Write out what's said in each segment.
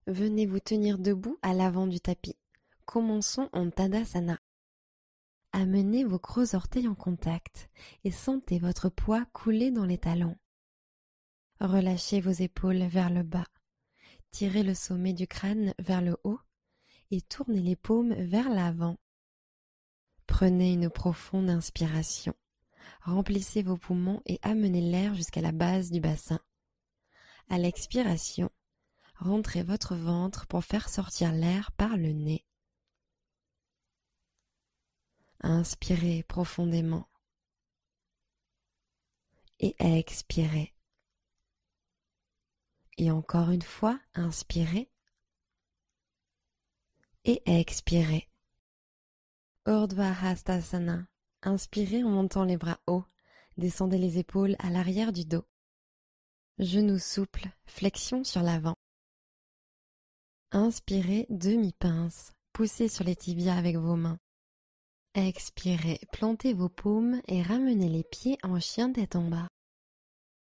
Venez vous tenir debout à l'avant du tapis. Commençons en Tadasana. Amenez vos gros orteils en contact et sentez votre poids couler dans les talons. Relâchez vos épaules vers le bas. Tirez le sommet du crâne vers le haut et tournez les paumes vers l'avant. Prenez une profonde inspiration. Remplissez vos poumons et amenez l'air jusqu'à la base du bassin. À l'expiration, rentrez votre ventre pour faire sortir l'air par le nez. Inspirez profondément et expirez. Et encore une fois, inspirez et expirez. Urdhva Hastasana. Inspirez en montant les bras hauts. Descendez les épaules à l'arrière du dos. Genoux souples, flexion sur l'avant. Inspirez, demi-pince. Poussez sur les tibias avec vos mains. Expirez, plantez vos paumes et ramenez les pieds en chien tête en bas.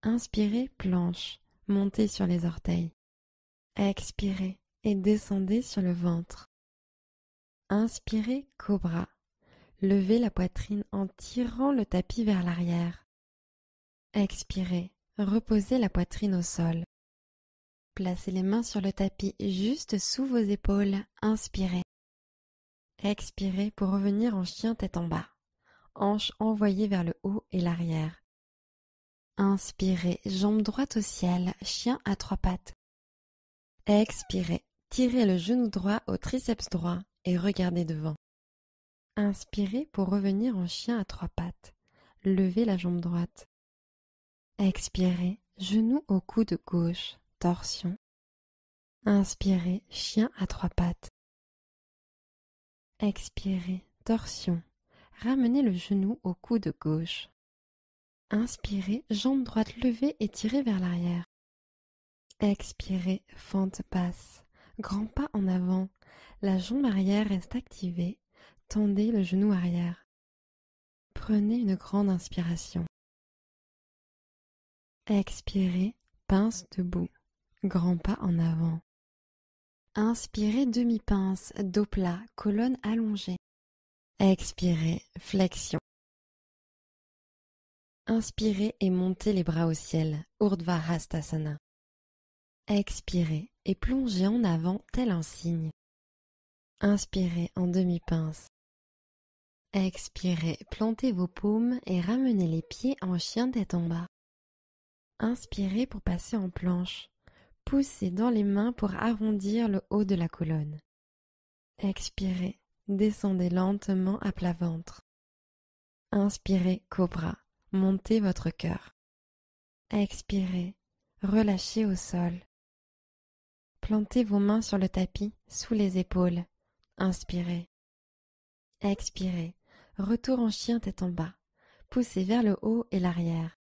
Inspirez, planche. Montez sur les orteils. Expirez et descendez sur le ventre. Inspirez, cobra. Levez la poitrine en tirant le tapis vers l'arrière. Expirez, reposez la poitrine au sol. Placez les mains sur le tapis juste sous vos épaules. Inspirez. Expirez pour revenir en chien tête en bas. Hanches envoyées vers le haut et l'arrière. Inspirez, jambe droite au ciel, chien à trois pattes. Expirez, tirez le genou droit au triceps droit et regardez devant. Inspirez pour revenir en chien à trois pattes. Levez la jambe droite. Expirez, genou au coude gauche, torsion. Inspirez, chien à trois pattes. Expirez, torsion. Ramenez le genou au coude gauche. Inspirez, jambe droite levée et tirée vers l'arrière. Expirez, fente basse. Grand pas en avant. La jambe arrière reste activée. Tendez le genou arrière. Prenez une grande inspiration. Expirez, pince debout. Grand pas en avant. Inspirez, demi-pince, dos plat, colonne allongée. Expirez, flexion. Inspirez et montez les bras au ciel, Urdhva Hastasana. Expirez et plongez en avant tel un cygne. Inspirez en demi-pince. Expirez, plantez vos paumes et ramenez les pieds en chien tête en bas. Inspirez pour passer en planche. Poussez dans les mains pour arrondir le haut de la colonne. Expirez, descendez lentement à plat ventre. Inspirez, cobra, montez votre cœur. Expirez, relâchez au sol. Plantez vos mains sur le tapis, sous les épaules. Inspirez. Expirez, retour en chien tête en bas. Poussez vers le haut et l'arrière.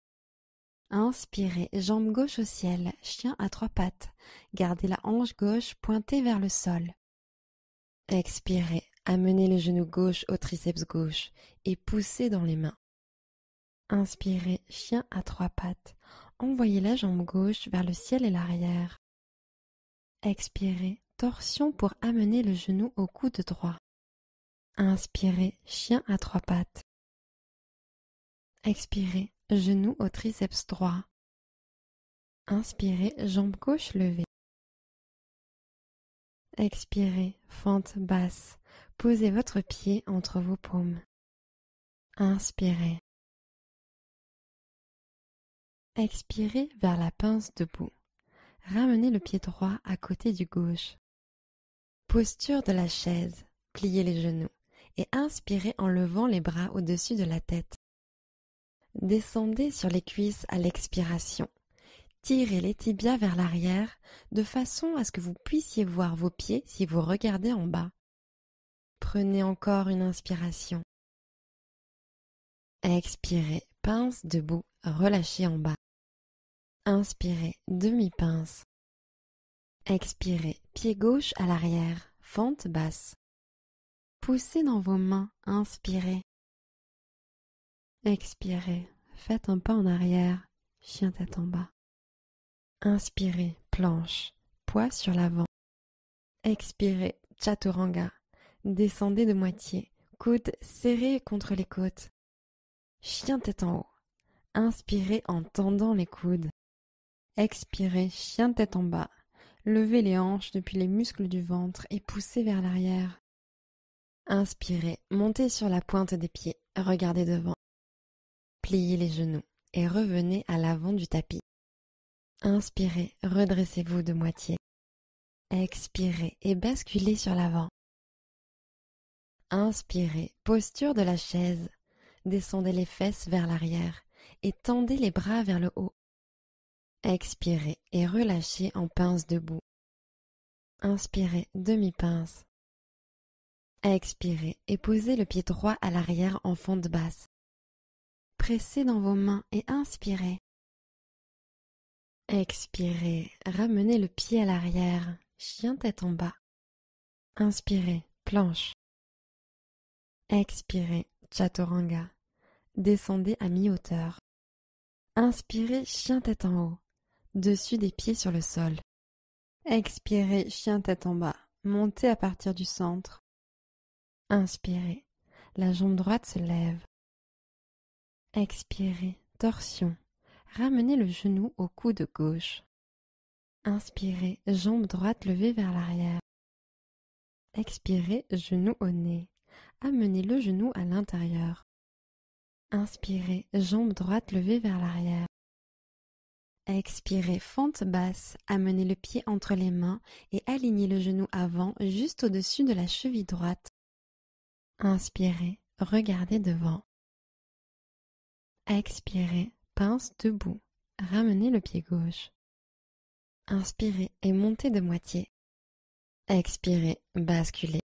Inspirez, jambe gauche au ciel, chien à trois pattes. Gardez la hanche gauche pointée vers le sol. Expirez, amenez le genou gauche au triceps gauche et poussez dans les mains. Inspirez, chien à trois pattes. Envoyez la jambe gauche vers le ciel et l'arrière. Expirez, torsion pour amener le genou au coude droit. Inspirez, chien à trois pattes. Expirez, genou au triceps droit. Inspirez, jambe gauche levée. Expirez, fente basse. Posez votre pied entre vos paumes. Inspirez. Expirez vers la pince debout. Ramenez le pied droit à côté du gauche. Posture de la chaise. Pliez les genoux et inspirez en levant les bras au-dessus de la tête. Descendez sur les cuisses à l'expiration. Tirez les tibias vers l'arrière de façon à ce que vous puissiez voir vos pieds si vous regardez en bas. Prenez encore une inspiration. Expirez, pince debout, relâchez en bas. Inspirez, demi-pince. Expirez, pied gauche à l'arrière, fente basse. Poussez dans vos mains, inspirez. Expirez, faites un pas en arrière, chien tête en bas. Inspirez, planche, poids sur l'avant. Expirez, chaturanga. Descendez de moitié, coudes serrés contre les côtes. Chien tête en haut. Inspirez en tendant les coudes. Expirez, chien tête en bas. Levez les hanches depuis les muscles du ventre et poussez vers l'arrière. Inspirez, montez sur la pointe des pieds, regardez devant. Pliez les genoux et revenez à l'avant du tapis. Inspirez, redressez-vous de moitié. Expirez et basculez sur l'avant. Inspirez, posture de la chaise. Descendez les fesses vers l'arrière et tendez les bras vers le haut. Expirez et relâchez en pince debout. Inspirez, demi-pince. Expirez et posez le pied droit à l'arrière en fente basse. Pressez dans vos mains et inspirez. Expirez, ramenez le pied à l'arrière, chien tête en bas. Inspirez, planche. Expirez, chaturanga. Descendez à mi-hauteur. Inspirez, chien tête en haut, dessus des pieds sur le sol. Expirez, chien tête en bas, montez à partir du centre. Inspirez, la jambe droite se lève. Expirez, torsion. Ramenez le genou au coude gauche. Inspirez, jambe droite levée vers l'arrière. Expirez, genou au nez. Amenez le genou à l'intérieur. Inspirez, jambe droite levée vers l'arrière. Expirez, fente basse. Amenez le pied entre les mains et alignez le genou avant juste au-dessus de la cheville droite. Inspirez, regardez devant. Expirez, pince debout. Ramenez le pied gauche. Inspirez et montez de moitié. Expirez, basculez.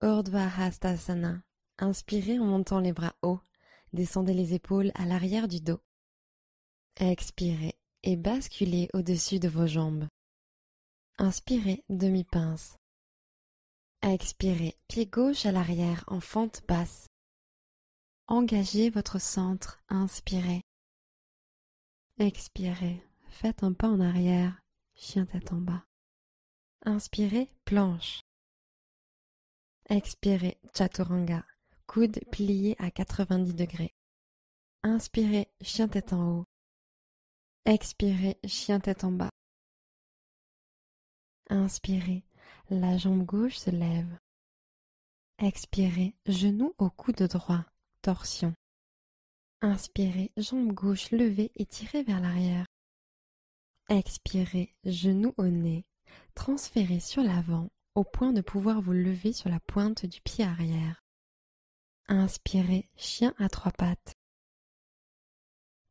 Urdhva Hastasana. Inspirez en montant les bras hauts. Descendez les épaules à l'arrière du dos. Expirez et basculez au-dessus de vos jambes. Inspirez, demi-pince. Expirez, pied gauche à l'arrière en fente basse. Engagez votre centre, inspirez. Expirez, faites un pas en arrière, chien tête en bas. Inspirez, planche. Expirez, chaturanga, coudes pliés à 90 degrés. Inspirez, chien tête en haut. Expirez, chien tête en bas. Inspirez, la jambe gauche se lève. Expirez, genou au coude droit, torsion. Inspirez, jambe gauche levée et tirée vers l'arrière. Expirez, genou au nez. Transférez sur l'avant au point de pouvoir vous lever sur la pointe du pied arrière. Inspirez, chien à trois pattes.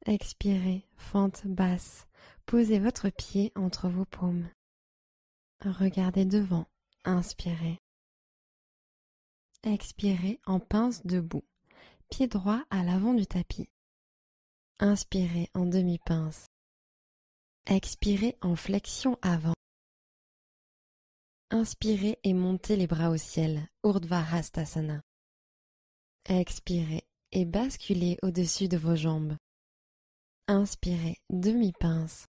Expirez, fente basse. Posez votre pied entre vos paumes. Regardez devant. Inspirez. Expirez en pince debout. Pied droit à l'avant du tapis. Inspirez en demi-pince. Expirez en flexion avant. Inspirez et montez les bras au ciel, Urdhva Hastasana. Expirez et basculez au-dessus de vos jambes. Inspirez, demi-pince.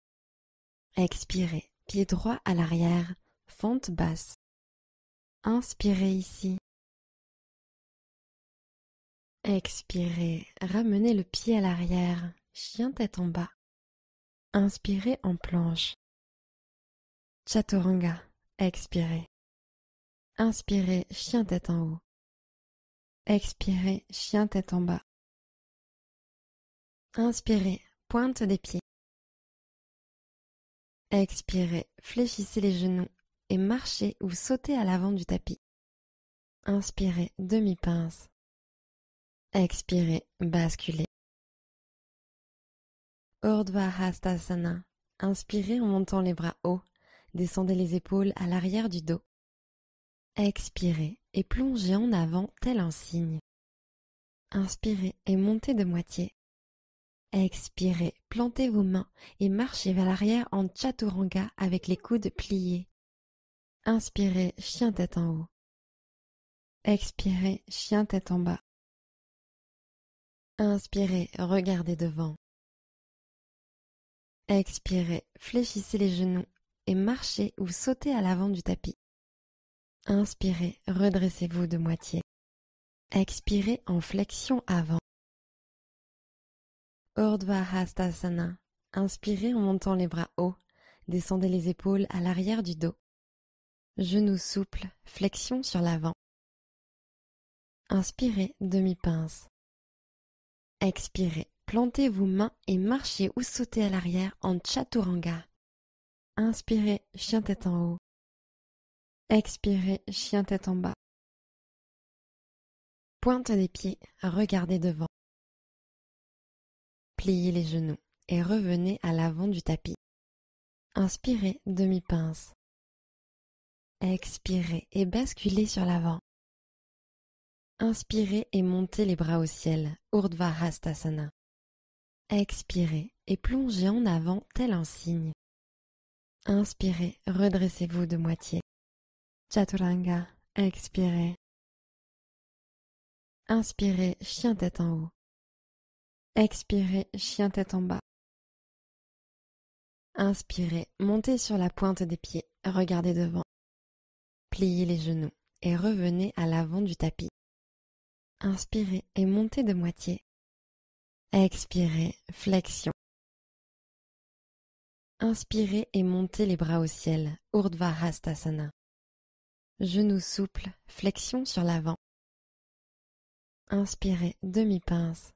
Expirez, pied droit à l'arrière, fente basse. Inspirez ici. Expirez, ramenez le pied à l'arrière, chien tête en bas. Inspirez en planche. Chaturanga, expirez. Inspirez, chien tête en haut. Expirez, chien tête en bas. Inspirez, pointe des pieds. Expirez, fléchissez les genoux et marchez ou sautez à l'avant du tapis. Inspirez, demi-pince. Expirez, basculez. Urdhva Hastasana. Inspirez en montant les bras hauts. Descendez les épaules à l'arrière du dos. Expirez et plongez en avant tel un cygne. Inspirez et montez de moitié. Expirez, plantez vos mains et marchez vers l'arrière en chaturanga avec les coudes pliés. Inspirez, chien tête en haut. Expirez, chien tête en bas. Inspirez, regardez devant. Expirez, fléchissez les genoux et marchez ou sautez à l'avant du tapis. Inspirez, redressez-vous de moitié. Expirez en flexion avant. Urdhva Hastasana. Inspirez en montant les bras hauts. Descendez les épaules à l'arrière du dos. Genoux souples, flexion sur l'avant. Inspirez, demi-pince. Expirez, plantez vos mains et marchez ou sautez à l'arrière en Chaturanga. Inspirez, chien tête en haut. Expirez, chien tête en bas. Pointe des pieds, regardez devant. Pliez les genoux et revenez à l'avant du tapis. Inspirez, demi-pince. Expirez et basculez sur l'avant. Inspirez et montez les bras au ciel, Urdhva Hastasana. Expirez et plongez en avant tel un cygne. Inspirez, redressez-vous de moitié. Chaturanga, expirez. Inspirez, chien tête en haut. Expirez, chien tête en bas. Inspirez, montez sur la pointe des pieds, regardez devant. Pliez les genoux et revenez à l'avant du tapis. Inspirez et montez de moitié. Expirez, flexion. Inspirez et montez les bras au ciel, Urdhva Hastasana. Genoux souples, flexion sur l'avant. Inspirez, demi-pince.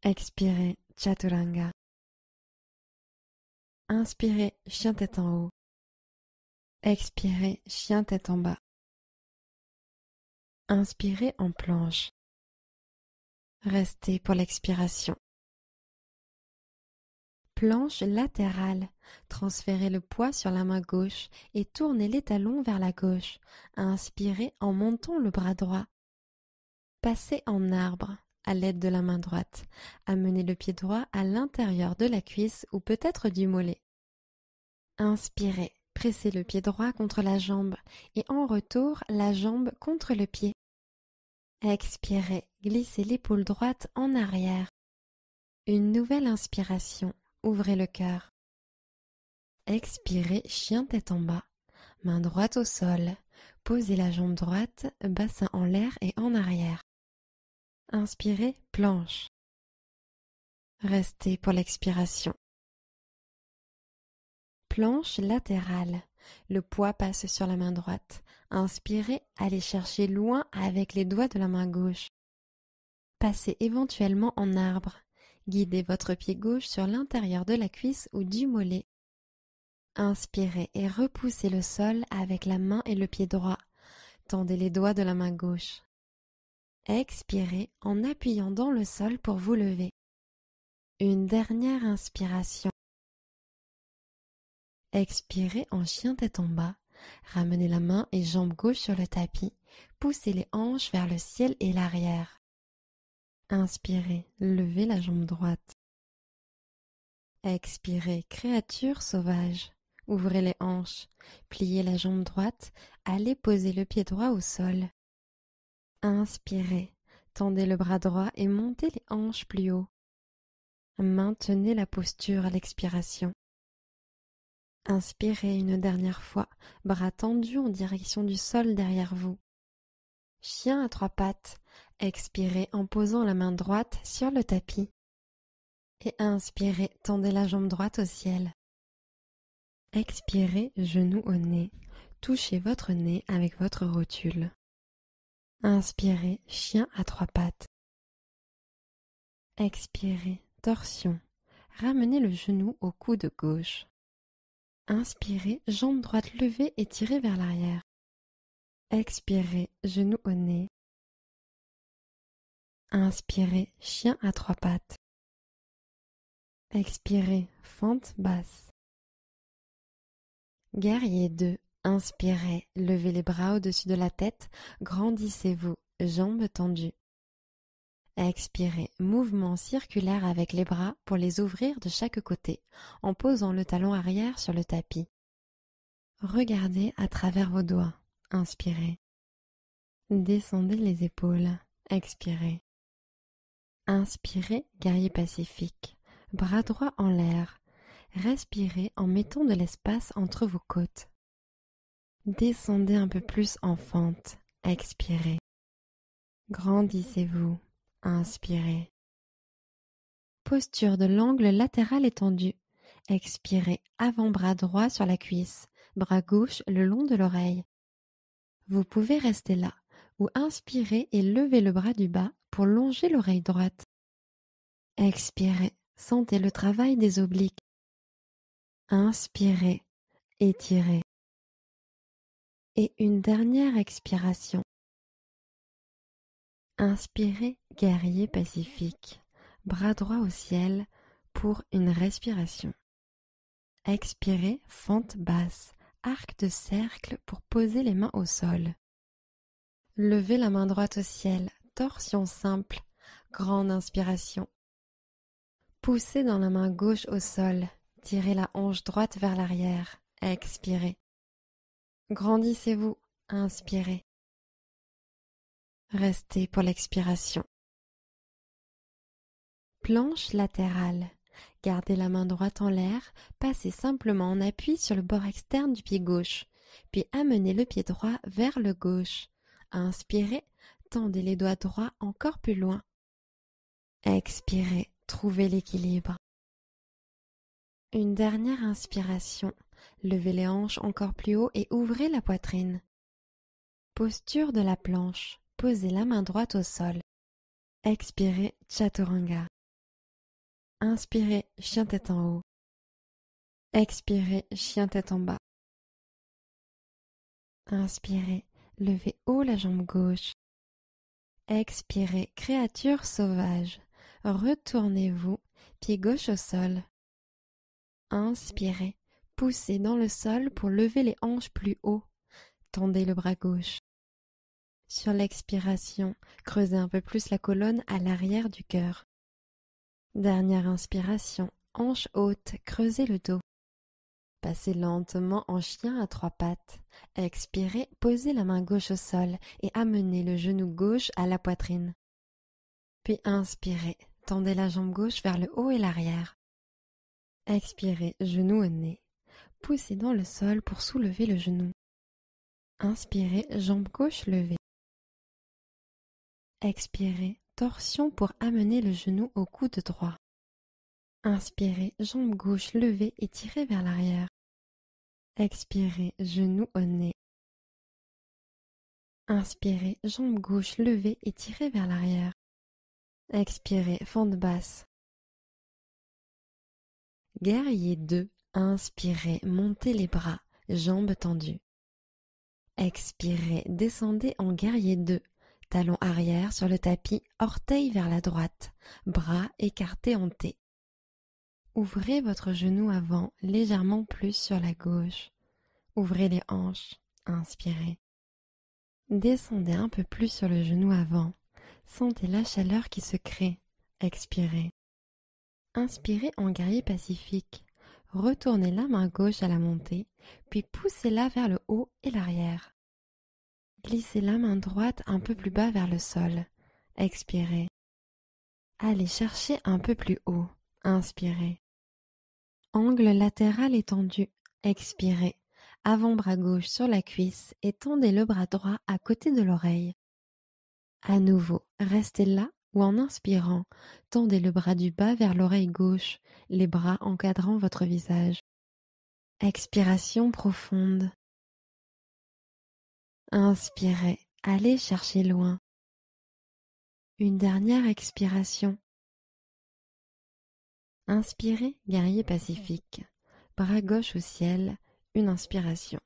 Expirez, Chaturanga. Inspirez, chien tête en haut. Expirez, chien tête en bas. Inspirez en planche. Restez pour l'expiration. Planche latérale. Transférez le poids sur la main gauche et tournez les talons vers la gauche. Inspirez en montant le bras droit. Passez en arbre à l'aide de la main droite. Amenez le pied droit à l'intérieur de la cuisse ou peut-être du mollet. Inspirez, pressez le pied droit contre la jambe et en retour la jambe contre le pied. Expirez, glissez l'épaule droite en arrière. Une nouvelle inspiration, ouvrez le cœur. Expirez, chien tête en bas, main droite au sol. Posez la jambe droite, bassin en l'air et en arrière. Inspirez, planche. Restez pour l'expiration. Planche latérale. Le poids passe sur la main droite. Inspirez, allez chercher loin avec les doigts de la main gauche. Passez éventuellement en arbre. Guidez votre pied gauche sur l'intérieur de la cuisse ou du mollet. Inspirez et repoussez le sol avec la main et le pied droit. Tendez les doigts de la main gauche. Expirez en appuyant dans le sol pour vous lever. Une dernière inspiration. Expirez en chien tête en bas. Ramenez la main et jambe gauche sur le tapis. Poussez les hanches vers le ciel et l'arrière. Inspirez, levez la jambe droite. Expirez, créature sauvage. Ouvrez les hanches, pliez la jambe droite, allez poser le pied droit au sol. Inspirez, tendez le bras droit et montez les hanches plus haut. Maintenez la posture à l'expiration. Inspirez une dernière fois, bras tendus en direction du sol derrière vous. Chien à trois pattes, expirez en posant la main droite sur le tapis. Et inspirez, tendez la jambe droite au ciel. Expirez, genou au nez, touchez votre nez avec votre rotule. Inspirez, chien à trois pattes. Expirez, torsion, ramenez le genou au coude gauche. Inspirez, jambe droite levée et tirée vers l'arrière. Expirez, genou au nez. Inspirez, chien à trois pattes. Expirez, fente basse. Guerrier 2. Inspirez, levez les bras au-dessus de la tête, grandissez-vous, jambes tendues. Expirez, mouvement circulaire avec les bras pour les ouvrir de chaque côté, en posant le talon arrière sur le tapis. Regardez à travers vos doigts. Inspirez. Descendez les épaules. Expirez. Inspirez, guerrier pacifique. Bras droit en l'air. Respirez en mettant de l'espace entre vos côtes. Descendez un peu plus en fente. Expirez. Grandissez-vous. Inspirez. Posture de l'angle latéral étendu. Expirez, avant-bras droit sur la cuisse, bras gauche le long de l'oreille. Vous pouvez rester là ou inspirez et levez le bras du bas pour longer l'oreille droite. Expirez, sentez le travail des obliques. Inspirez, étirez. Et une dernière expiration. Inspirez, guerrier pacifique, bras droit au ciel pour une respiration. Expirez, fente basse, arc de cercle pour poser les mains au sol. Levez la main droite au ciel, torsion simple, grande inspiration. Poussez dans la main gauche au sol, tirez la hanche droite vers l'arrière, expirez. Grandissez-vous, inspirez. Restez pour l'expiration. Planche latérale. Gardez la main droite en l'air, passez simplement en appui sur le bord externe du pied gauche, puis amenez le pied droit vers le gauche. Inspirez, tendez les doigts droits encore plus loin. Expirez, trouvez l'équilibre. Une dernière inspiration. Levez les hanches encore plus haut et ouvrez la poitrine. Posture de la planche. Posez la main droite au sol. Expirez, Chaturanga. Inspirez, chien tête en haut. Expirez, chien tête en bas. Inspirez, levez haut la jambe gauche. Expirez, créature sauvage. Retournez-vous, pied gauche au sol. Inspirez, poussez dans le sol pour lever les hanches plus haut. Tendez le bras gauche. Sur l'expiration, creusez un peu plus la colonne à l'arrière du cœur. Dernière inspiration, hanche haute, creusez le dos. Passez lentement en chien à 3 pattes. Expirez, posez la main gauche au sol et amenez le genou gauche à la poitrine. Puis inspirez, tendez la jambe gauche vers le haut et l'arrière. Expirez, genou au nez. Poussez dans le sol pour soulever le genou. Inspirez, jambe gauche levée. Expirez, torsion pour amener le genou au coude droit. Inspirez, jambe gauche levée et tirez vers l'arrière. Expirez, genou au nez. Inspirez, jambe gauche levée et tirez vers l'arrière. Expirez, fente basse. Guerrier 2. Inspirez, montez les bras, jambes tendues. Expirez, descendez en guerrier 2. Talon arrière sur le tapis, orteil vers la droite, bras écartés en T. Ouvrez votre genou avant, légèrement plus sur la gauche. Ouvrez les hanches, inspirez. Descendez un peu plus sur le genou avant. Sentez la chaleur qui se crée. Expirez. Inspirez en guerrier pacifique. Retournez la main gauche à la montée, puis poussez-la vers le haut et l'arrière. Glissez la main droite un peu plus bas vers le sol. Expirez. Allez chercher un peu plus haut. Inspirez. Angle latéral étendu. Expirez. Avant-bras gauche sur la cuisse et tendez le bras droit à côté de l'oreille. À nouveau, restez là ou en inspirant, tendez le bras du bas vers l'oreille gauche, les bras encadrant votre visage. Expiration profonde. Inspirez, allez chercher loin. Une dernière expiration. Inspirez, guerrier pacifique. Bras gauche au ciel, une inspiration.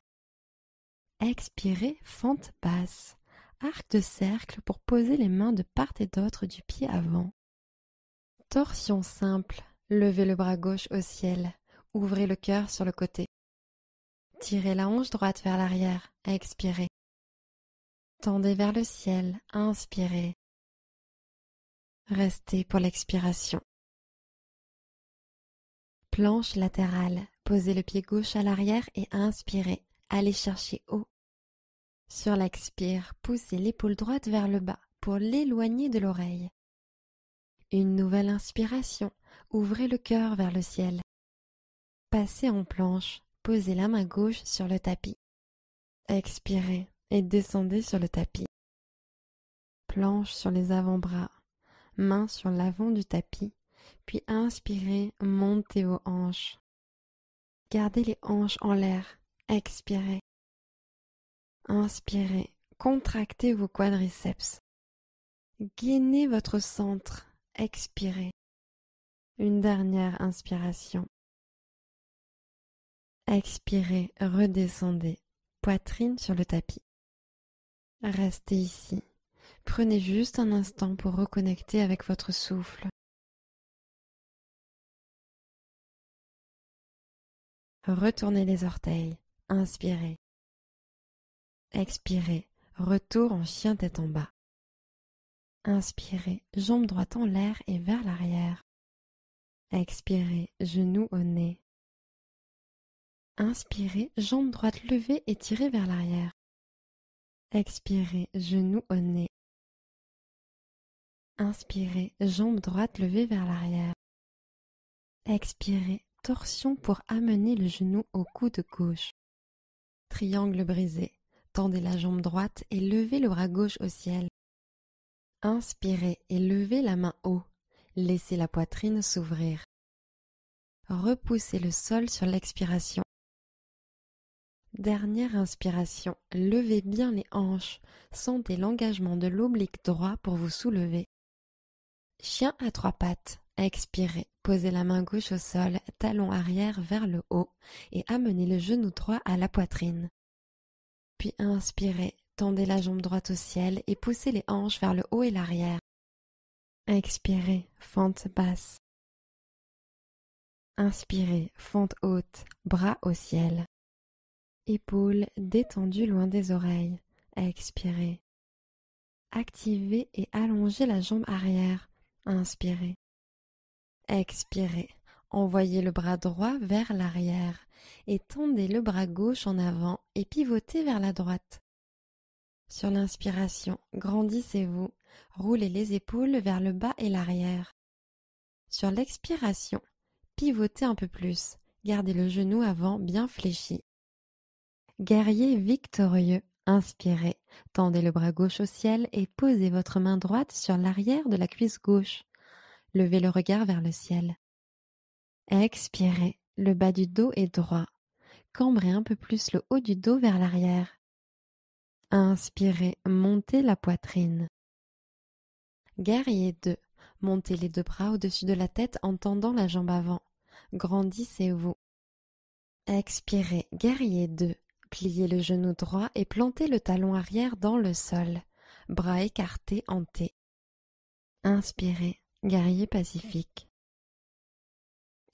Expirez, fente basse. Arc de cercle pour poser les mains de part et d'autre du pied avant. Torsion simple. Levez le bras gauche au ciel. Ouvrez le cœur sur le côté. Tirez la hanche droite vers l'arrière. Expirez. Tendez vers le ciel. Inspirez. Restez pour l'expiration. Planche latérale. Posez le pied gauche à l'arrière et inspirez. Allez chercher haut. Sur l'expire, poussez l'épaule droite vers le bas pour l'éloigner de l'oreille. Une nouvelle inspiration, ouvrez le cœur vers le ciel. Passez en planche, posez la main gauche sur le tapis. Expirez et descendez sur le tapis. Planche sur les avant-bras, main sur l'avant du tapis, puis inspirez, montez vos hanches. Gardez les hanches en l'air, expirez. Inspirez, contractez vos quadriceps. Gainez votre centre, expirez. Une dernière inspiration. Expirez, redescendez, poitrine sur le tapis. Restez ici. Prenez juste un instant pour reconnecter avec votre souffle. Retournez les orteils, inspirez. Expirez, retour en chien tête en bas. Inspirez, jambe droite en l'air et vers l'arrière. Expirez, genou au nez. Inspirez, jambe droite levée et tirée vers l'arrière. Expirez, genou au nez. Inspirez, jambe droite levée vers l'arrière. Expirez, torsion pour amener le genou au coude gauche. Triangle brisé. Tendez la jambe droite et levez le bras gauche au ciel. Inspirez et levez la main haut. Laissez la poitrine s'ouvrir. Repoussez le sol sur l'expiration. Dernière inspiration, levez bien les hanches. Sentez l'engagement de l'oblique droit pour vous soulever. Chien à trois pattes. Expirez. Posez la main gauche au sol, talon arrière vers le haut et amenez le genou droit à la poitrine. Puis inspirez, tendez la jambe droite au ciel et poussez les hanches vers le haut et l'arrière. Expirez, fente basse. Inspirez, fente haute, bras au ciel. Épaules détendues loin des oreilles. Expirez. Activez et allongez la jambe arrière. Inspirez. Expirez. Envoyez le bras droit vers l'arrière et tendez le bras gauche en avant et pivotez vers la droite. Sur l'inspiration, grandissez-vous, roulez les épaules vers le bas et l'arrière. Sur l'expiration, pivotez un peu plus, gardez le genou avant bien fléchi. Guerrier victorieux, inspirez, tendez le bras gauche au ciel et posez votre main droite sur l'arrière de la cuisse gauche. Levez le regard vers le ciel. Expirez, le bas du dos est droit. Cambrez un peu plus le haut du dos vers l'arrière. Inspirez, montez la poitrine. Guerrier 2, montez les deux bras au-dessus de la tête en tendant la jambe avant. Grandissez-vous. Expirez, guerrier 2, pliez le genou droit et plantez le talon arrière dans le sol. Bras écartés en T. Inspirez, guerrier pacifique.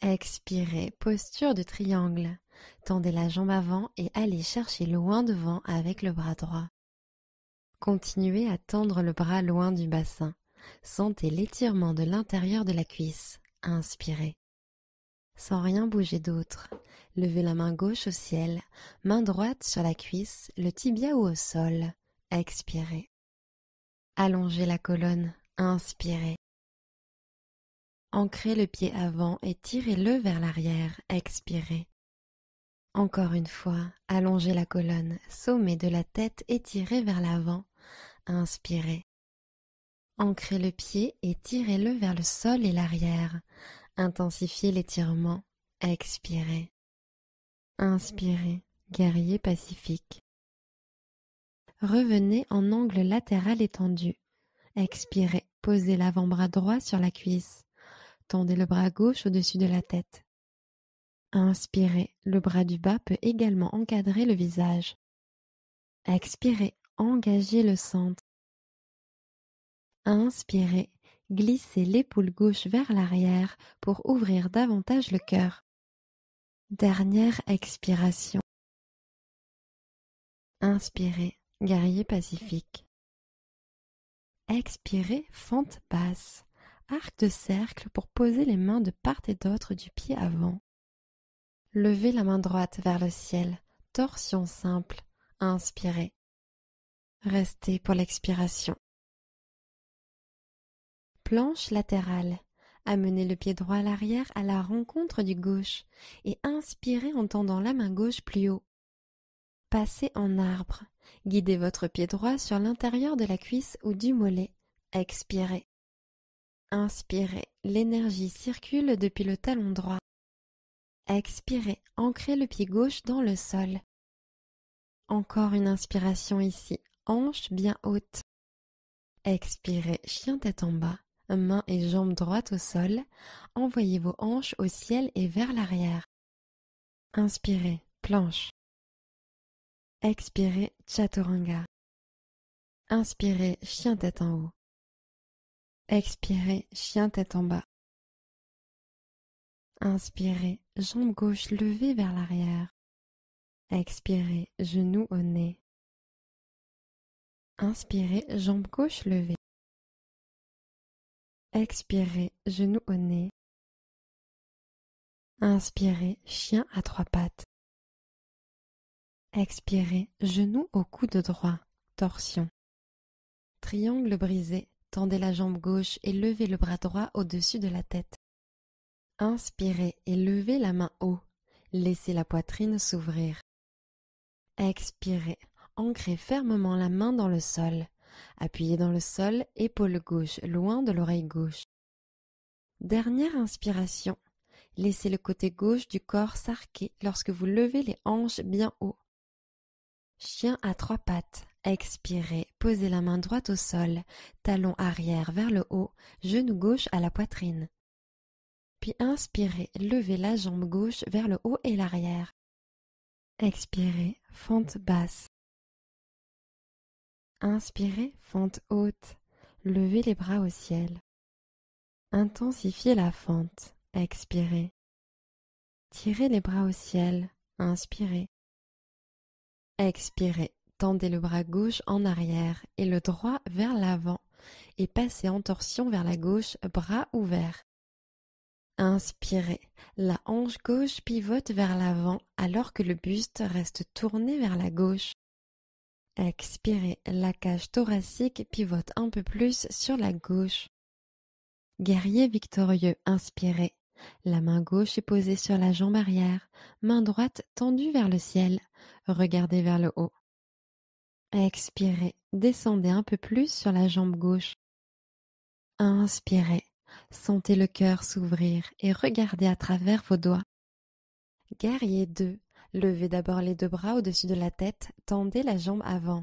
Expirez, posture de triangle. Tendez la jambe avant et allez chercher loin devant avec le bras droit. Continuez à tendre le bras loin du bassin. Sentez l'étirement de l'intérieur de la cuisse. Inspirez. Sans rien bouger d'autre, levez la main gauche au ciel, main droite sur la cuisse, le tibia ou au sol. Expirez. Allongez la colonne. Inspirez. Ancrez le pied avant et tirez-le vers l'arrière. Expirez. Encore une fois, allongez la colonne, sommet de la tête étiré vers l'avant. Inspirez. Ancrez le pied et tirez-le vers le sol et l'arrière. Intensifiez l'étirement. Expirez. Inspirez, guerrier pacifique. Revenez en angle latéral étendu. Expirez, posez l'avant-bras droit sur la cuisse. Tendez le bras gauche au-dessus de la tête. Inspirez, le bras du bas peut également encadrer le visage. Expirez, engagez le centre. Inspirez, glissez l'épaule gauche vers l'arrière pour ouvrir davantage le cœur. Dernière expiration. Inspirez, guerrier pacifique. Expirez, fente basse. Arc de cercle pour poser les mains de part et d'autre du pied avant. Levez la main droite vers le ciel. Torsion simple. Inspirez. Restez pour l'expiration. Planche latérale. Amenez le pied droit à l'arrière à la rencontre du gauche et inspirez en tendant la main gauche plus haut. Passez en arbre. Guidez votre pied droit sur l'intérieur de la cuisse ou du mollet. Expirez. Inspirez. L'énergie circule depuis le talon droit. Expirez. Ancrez le pied gauche dans le sol. Encore une inspiration ici. Hanche bien haute. Expirez. Chien tête en bas. Mains et jambes droites au sol. Envoyez vos hanches au ciel et vers l'arrière. Inspirez. Planche. Expirez. Chaturanga. Inspirez. Chien tête en haut. Expirez. Chien tête en bas. Inspirez. Jambe gauche levée vers l'arrière. Expirez. Genou au nez. Inspirez. Jambe gauche levée. Expirez, genou au nez. Inspirez, chien à trois pattes. Expirez, genou au coude droit, torsion. Triangle brisé, tendez la jambe gauche et levez le bras droit au-dessus de la tête. Inspirez et levez la main haut. Laissez la poitrine s'ouvrir. Expirez, ancrez fermement la main dans le sol. Appuyez dans le sol, épaule gauche loin de l'oreille gauche. Dernière inspiration. Laissez le côté gauche du corps s'arquer lorsque vous levez les hanches bien haut. Chien à trois pattes. Expirez, posez la main droite au sol, talon arrière vers le haut, genou gauche à la poitrine. Puis inspirez, levez la jambe gauche vers le haut et l'arrière. Expirez, fente basse. Inspirez, fente haute. Levez les bras au ciel. Intensifiez la fente. Expirez. Tirez les bras au ciel. Inspirez. Expirez. Tendez le bras gauche en arrière et le droit vers l'avant et passez en torsion vers la gauche, bras ouverts. Inspirez. La hanche gauche pivote vers l'avant alors que le buste reste tourné vers la gauche. Expirez. La cage thoracique pivote un peu plus sur la gauche. Guerrier victorieux, inspirez. La main gauche est posée sur la jambe arrière, main droite tendue vers le ciel. Regardez vers le haut. Expirez, descendez un peu plus sur la jambe gauche. Inspirez, sentez le cœur s'ouvrir et regardez à travers vos doigts. Guerrier 2, levez d'abord les deux bras au-dessus de la tête, tendez la jambe avant.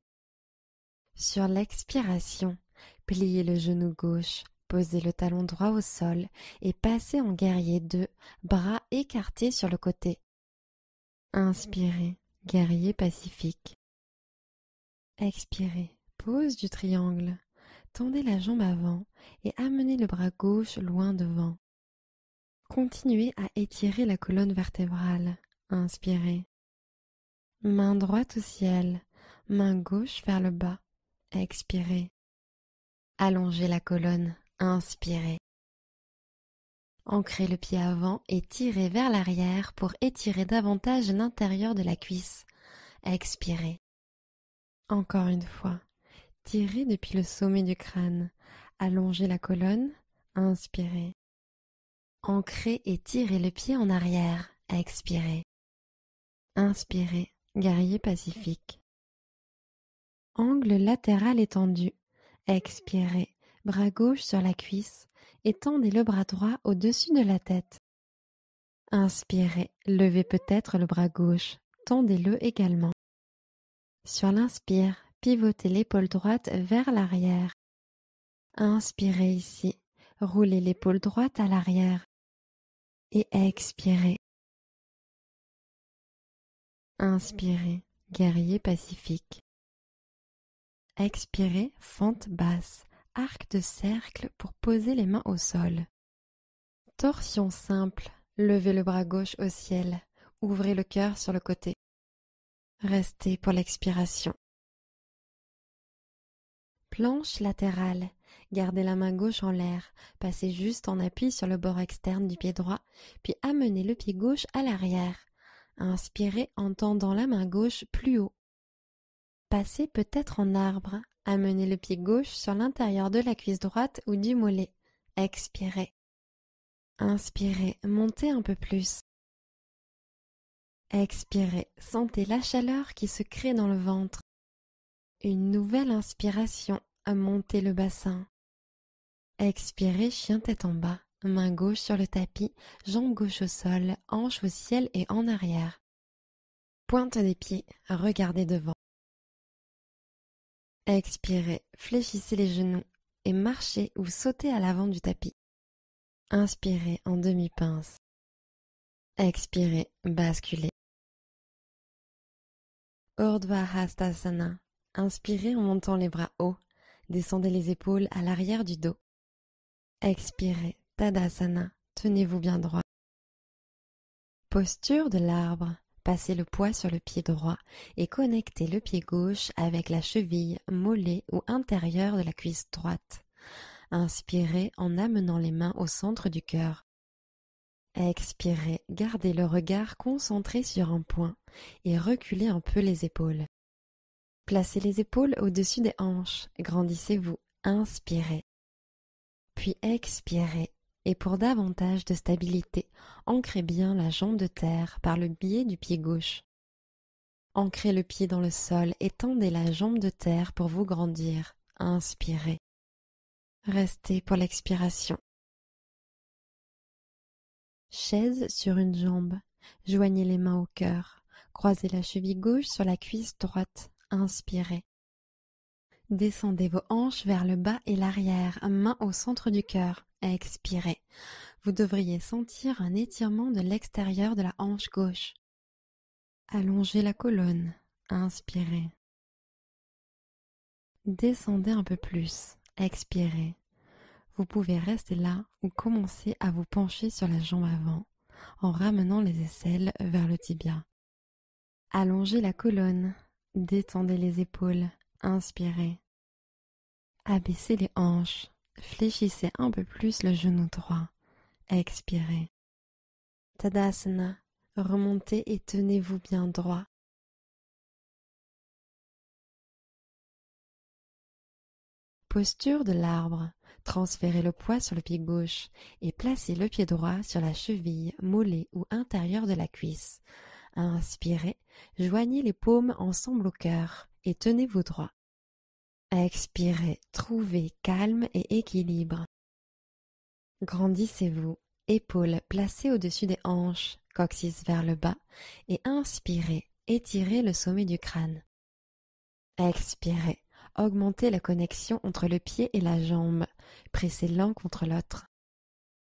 Sur l'expiration, pliez le genou gauche. Posez le talon droit au sol et passez en guerrier 2, bras écartés sur le côté. Inspirez, guerrier pacifique. Expirez, pose du triangle. Tendez la jambe avant et amenez le bras gauche loin devant. Continuez à étirer la colonne vertébrale. Inspirez. Main droite au ciel, main gauche vers le bas. Expirez. Allongez la colonne. Inspirez. Ancrez le pied avant et tirez vers l'arrière pour étirer davantage l'intérieur de la cuisse. Expirez. Encore une fois. Tirez depuis le sommet du crâne. Allongez la colonne. Inspirez. Ancrez et tirez le pied en arrière. Expirez. Inspirez. Guerrier pacifique. Angle latéral étendu. Expirez. Bras gauche sur la cuisse et tendez le bras droit au-dessus de la tête. Inspirez, levez peut-être le bras gauche, tendez-le également. Sur l'inspire, pivotez l'épaule droite vers l'arrière. Inspirez ici, roulez l'épaule droite à l'arrière. Et expirez. Inspirez, guerrier pacifique. Expirez, fente basse. Arc de cercle pour poser les mains au sol. Torsion simple. Levez le bras gauche au ciel. Ouvrez le cœur sur le côté. Restez pour l'expiration. Planche latérale. Gardez la main gauche en l'air. Passez juste en appui sur le bord externe du pied droit, puis amenez le pied gauche à l'arrière. Inspirez en tendant la main gauche plus haut. Passez peut-être en arbre. Amenez le pied gauche sur l'intérieur de la cuisse droite ou du mollet. Expirez. Inspirez, montez un peu plus. Expirez, sentez la chaleur qui se crée dans le ventre. Une nouvelle inspiration, montez le bassin. Expirez, chien tête en bas, main gauche sur le tapis, jambe gauche au sol, hanche au ciel et en arrière. Pointe des pieds, regardez devant. Expirez, fléchissez les genoux et marchez ou sautez à l'avant du tapis. Inspirez en demi-pince. Expirez, basculez. Urdhva Hastasana. Inspirez en montant les bras hauts. Descendez les épaules à l'arrière du dos. Expirez, Tadasana. Tenez-vous bien droit. Posture de l'arbre. Passez le poids sur le pied droit et connectez le pied gauche avec la cheville, mollet ou intérieur de la cuisse droite. Inspirez en amenant les mains au centre du cœur. Expirez, gardez le regard concentré sur un point et reculez un peu les épaules. Placez les épaules au-dessus des hanches, grandissez-vous, inspirez. Puis expirez, et pour davantage de stabilité, ancrez bien la jambe de terre par le biais du pied gauche. Ancrez le pied dans le sol et tendez la jambe de terre pour vous grandir, inspirez. Restez pour l'expiration. Chaise sur une jambe, joignez les mains au cœur, croisez la cheville gauche sur la cuisse droite, inspirez. Descendez vos hanches vers le bas et l'arrière, main au centre du cœur, expirez. Vous devriez sentir un étirement de l'extérieur de la hanche gauche. Allongez la colonne, inspirez. Descendez un peu plus, expirez. Vous pouvez rester là ou commencer à vous pencher sur la jambe avant en ramenant les aisselles vers le tibia. Allongez la colonne, détendez les épaules, inspirez. Abaissez les hanches, fléchissez un peu plus le genou droit, expirez. Tadasana, remontez et tenez-vous bien droit. Posture de l'arbre. Transférez le poids sur le pied gauche et placez le pied droit sur la cheville, mollet ou intérieur de la cuisse. Inspirez, joignez les paumes ensemble au cœur et tenez-vous droit. Expirez, trouvez calme et équilibre. Grandissez-vous, épaules placées au-dessus des hanches, coccyx vers le bas et inspirez, étirez le sommet du crâne. Expirez. Augmentez la connexion entre le pied et la jambe. Pressez l'un contre l'autre.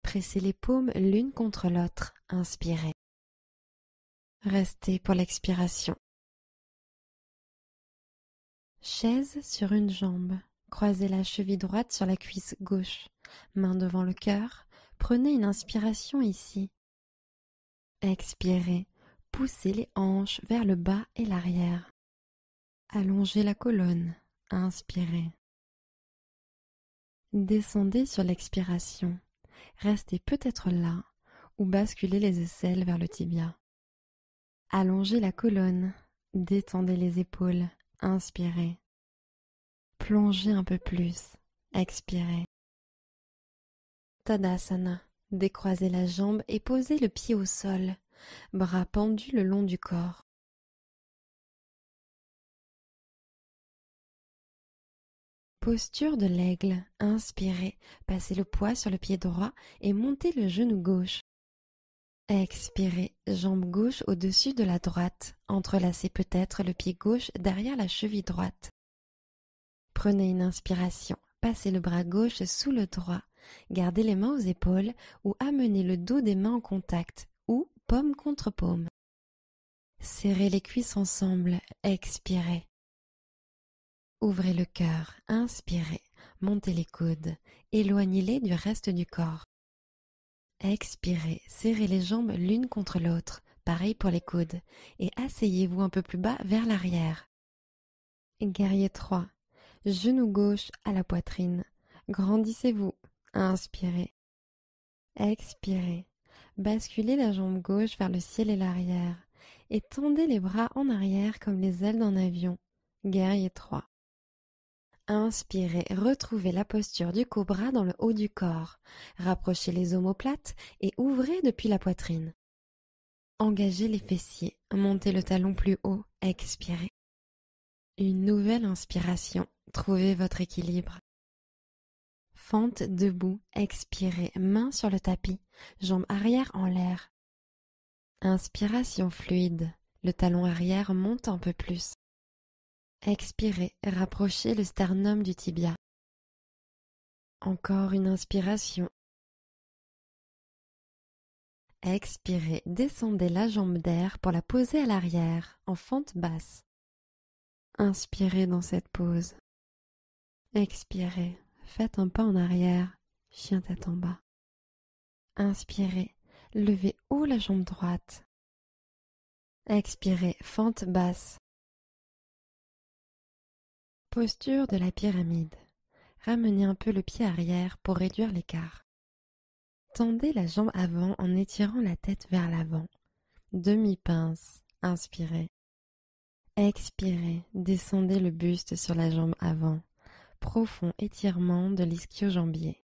Pressez les paumes l'une contre l'autre. Inspirez. Restez pour l'expiration. Chaise sur une jambe. Croisez la cheville droite sur la cuisse gauche. Main devant le cœur. Prenez une inspiration ici. Expirez. Poussez les hanches vers le bas et l'arrière. Allongez la colonne. Inspirez. Descendez sur l'expiration. Restez peut-être là ou basculez les aisselles vers le tibia. Allongez la colonne. Détendez les épaules. Inspirez. Plongez un peu plus. Expirez. Tadasana. Décroisez la jambe et posez le pied au sol. Bras pendus le long du corps. Posture de l'aigle, inspirez, passez le poids sur le pied droit et montez le genou gauche. Expirez, jambe gauche au-dessus de la droite, entrelacez peut-être le pied gauche derrière la cheville droite. Prenez une inspiration, passez le bras gauche sous le droit, gardez les mains aux épaules ou amenez le dos des mains en contact ou paume contre paume. Serrez les cuisses ensemble, expirez. Ouvrez le cœur, inspirez, montez les coudes, éloignez-les du reste du corps. Expirez, serrez les jambes l'une contre l'autre, pareil pour les coudes, et asseyez-vous un peu plus bas vers l'arrière. Guerrier 3, genou gauche à la poitrine, grandissez-vous, inspirez. Expirez, basculez la jambe gauche vers le ciel et l'arrière, et tendez les bras en arrière comme les ailes d'un avion. Guerrier 3. Inspirez, retrouvez la posture du cobra dans le haut du corps. Rapprochez les omoplates et ouvrez depuis la poitrine. Engagez les fessiers, montez le talon plus haut, expirez. Une nouvelle inspiration, trouvez votre équilibre. Fente debout, expirez, main sur le tapis, jambes arrière en l'air. Inspiration fluide, le talon arrière monte un peu plus. Expirez, rapprochez le sternum du tibia. Encore une inspiration. Expirez, descendez la jambe d'air pour la poser à l'arrière, en fente basse. Inspirez dans cette pose. Expirez, faites un pas en arrière, chien tête en bas. Inspirez, levez haut la jambe droite. Expirez, fente basse. Posture de la pyramide. Ramenez un peu le pied arrière pour réduire l'écart. Tendez la jambe avant en étirant la tête vers l'avant. Demi-pince, inspirez. Expirez, descendez le buste sur la jambe avant. Profond étirement de l'ischio-jambier.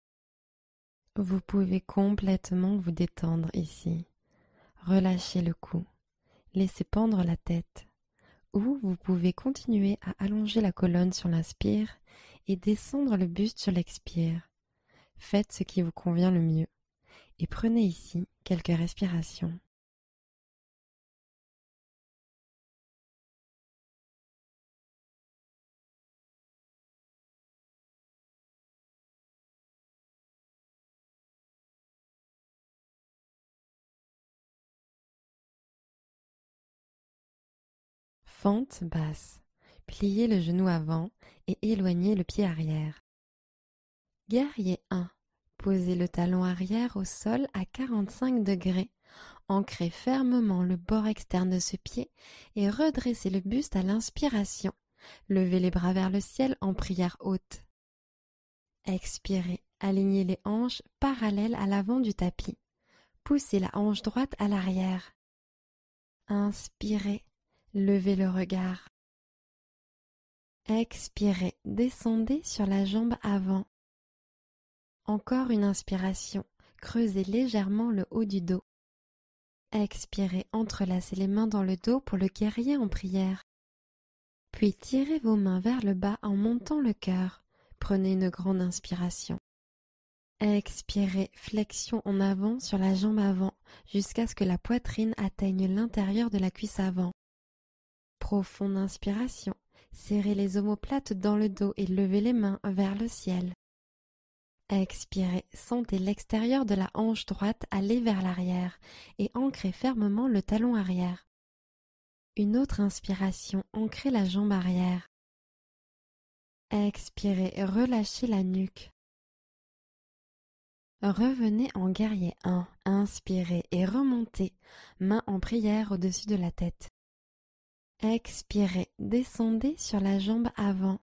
Vous pouvez complètement vous détendre ici. Relâchez le cou. Laissez pendre la tête. Ou vous pouvez continuer à allonger la colonne sur l'inspire et descendre le buste sur l'expire. Faites ce qui vous convient le mieux. Et prenez ici quelques respirations. Fente basse. Pliez le genou avant et éloignez le pied arrière. Guerrier 1. Posez le talon arrière au sol à 45 degrés. Ancrez fermement le bord externe de ce pied et redressez le buste à l'inspiration. Levez les bras vers le ciel en prière haute. Expirez, alignez les hanches parallèles à l'avant du tapis. Poussez la hanche droite à l'arrière. Inspirez, levez le regard. Expirez, descendez sur la jambe avant. Encore une inspiration, creusez légèrement le haut du dos. Expirez, entrelacez les mains dans le dos pour le guerrier en prière. Puis tirez vos mains vers le bas en montant le cœur. Prenez une grande inspiration. Expirez, flexion en avant sur la jambe avant jusqu'à ce que la poitrine atteigne l'intérieur de la cuisse avant. Profonde inspiration. Serrez les omoplates dans le dos et levez les mains vers le ciel. Expirez, sentez l'extérieur de la hanche droite aller vers l'arrière et ancrez fermement le talon arrière. Une autre inspiration, ancrez la jambe arrière. Expirez, relâchez la nuque. Revenez en guerrier 1, inspirez et remontez, main en prière au-dessus de la tête. Expirez, descendez sur la jambe avant.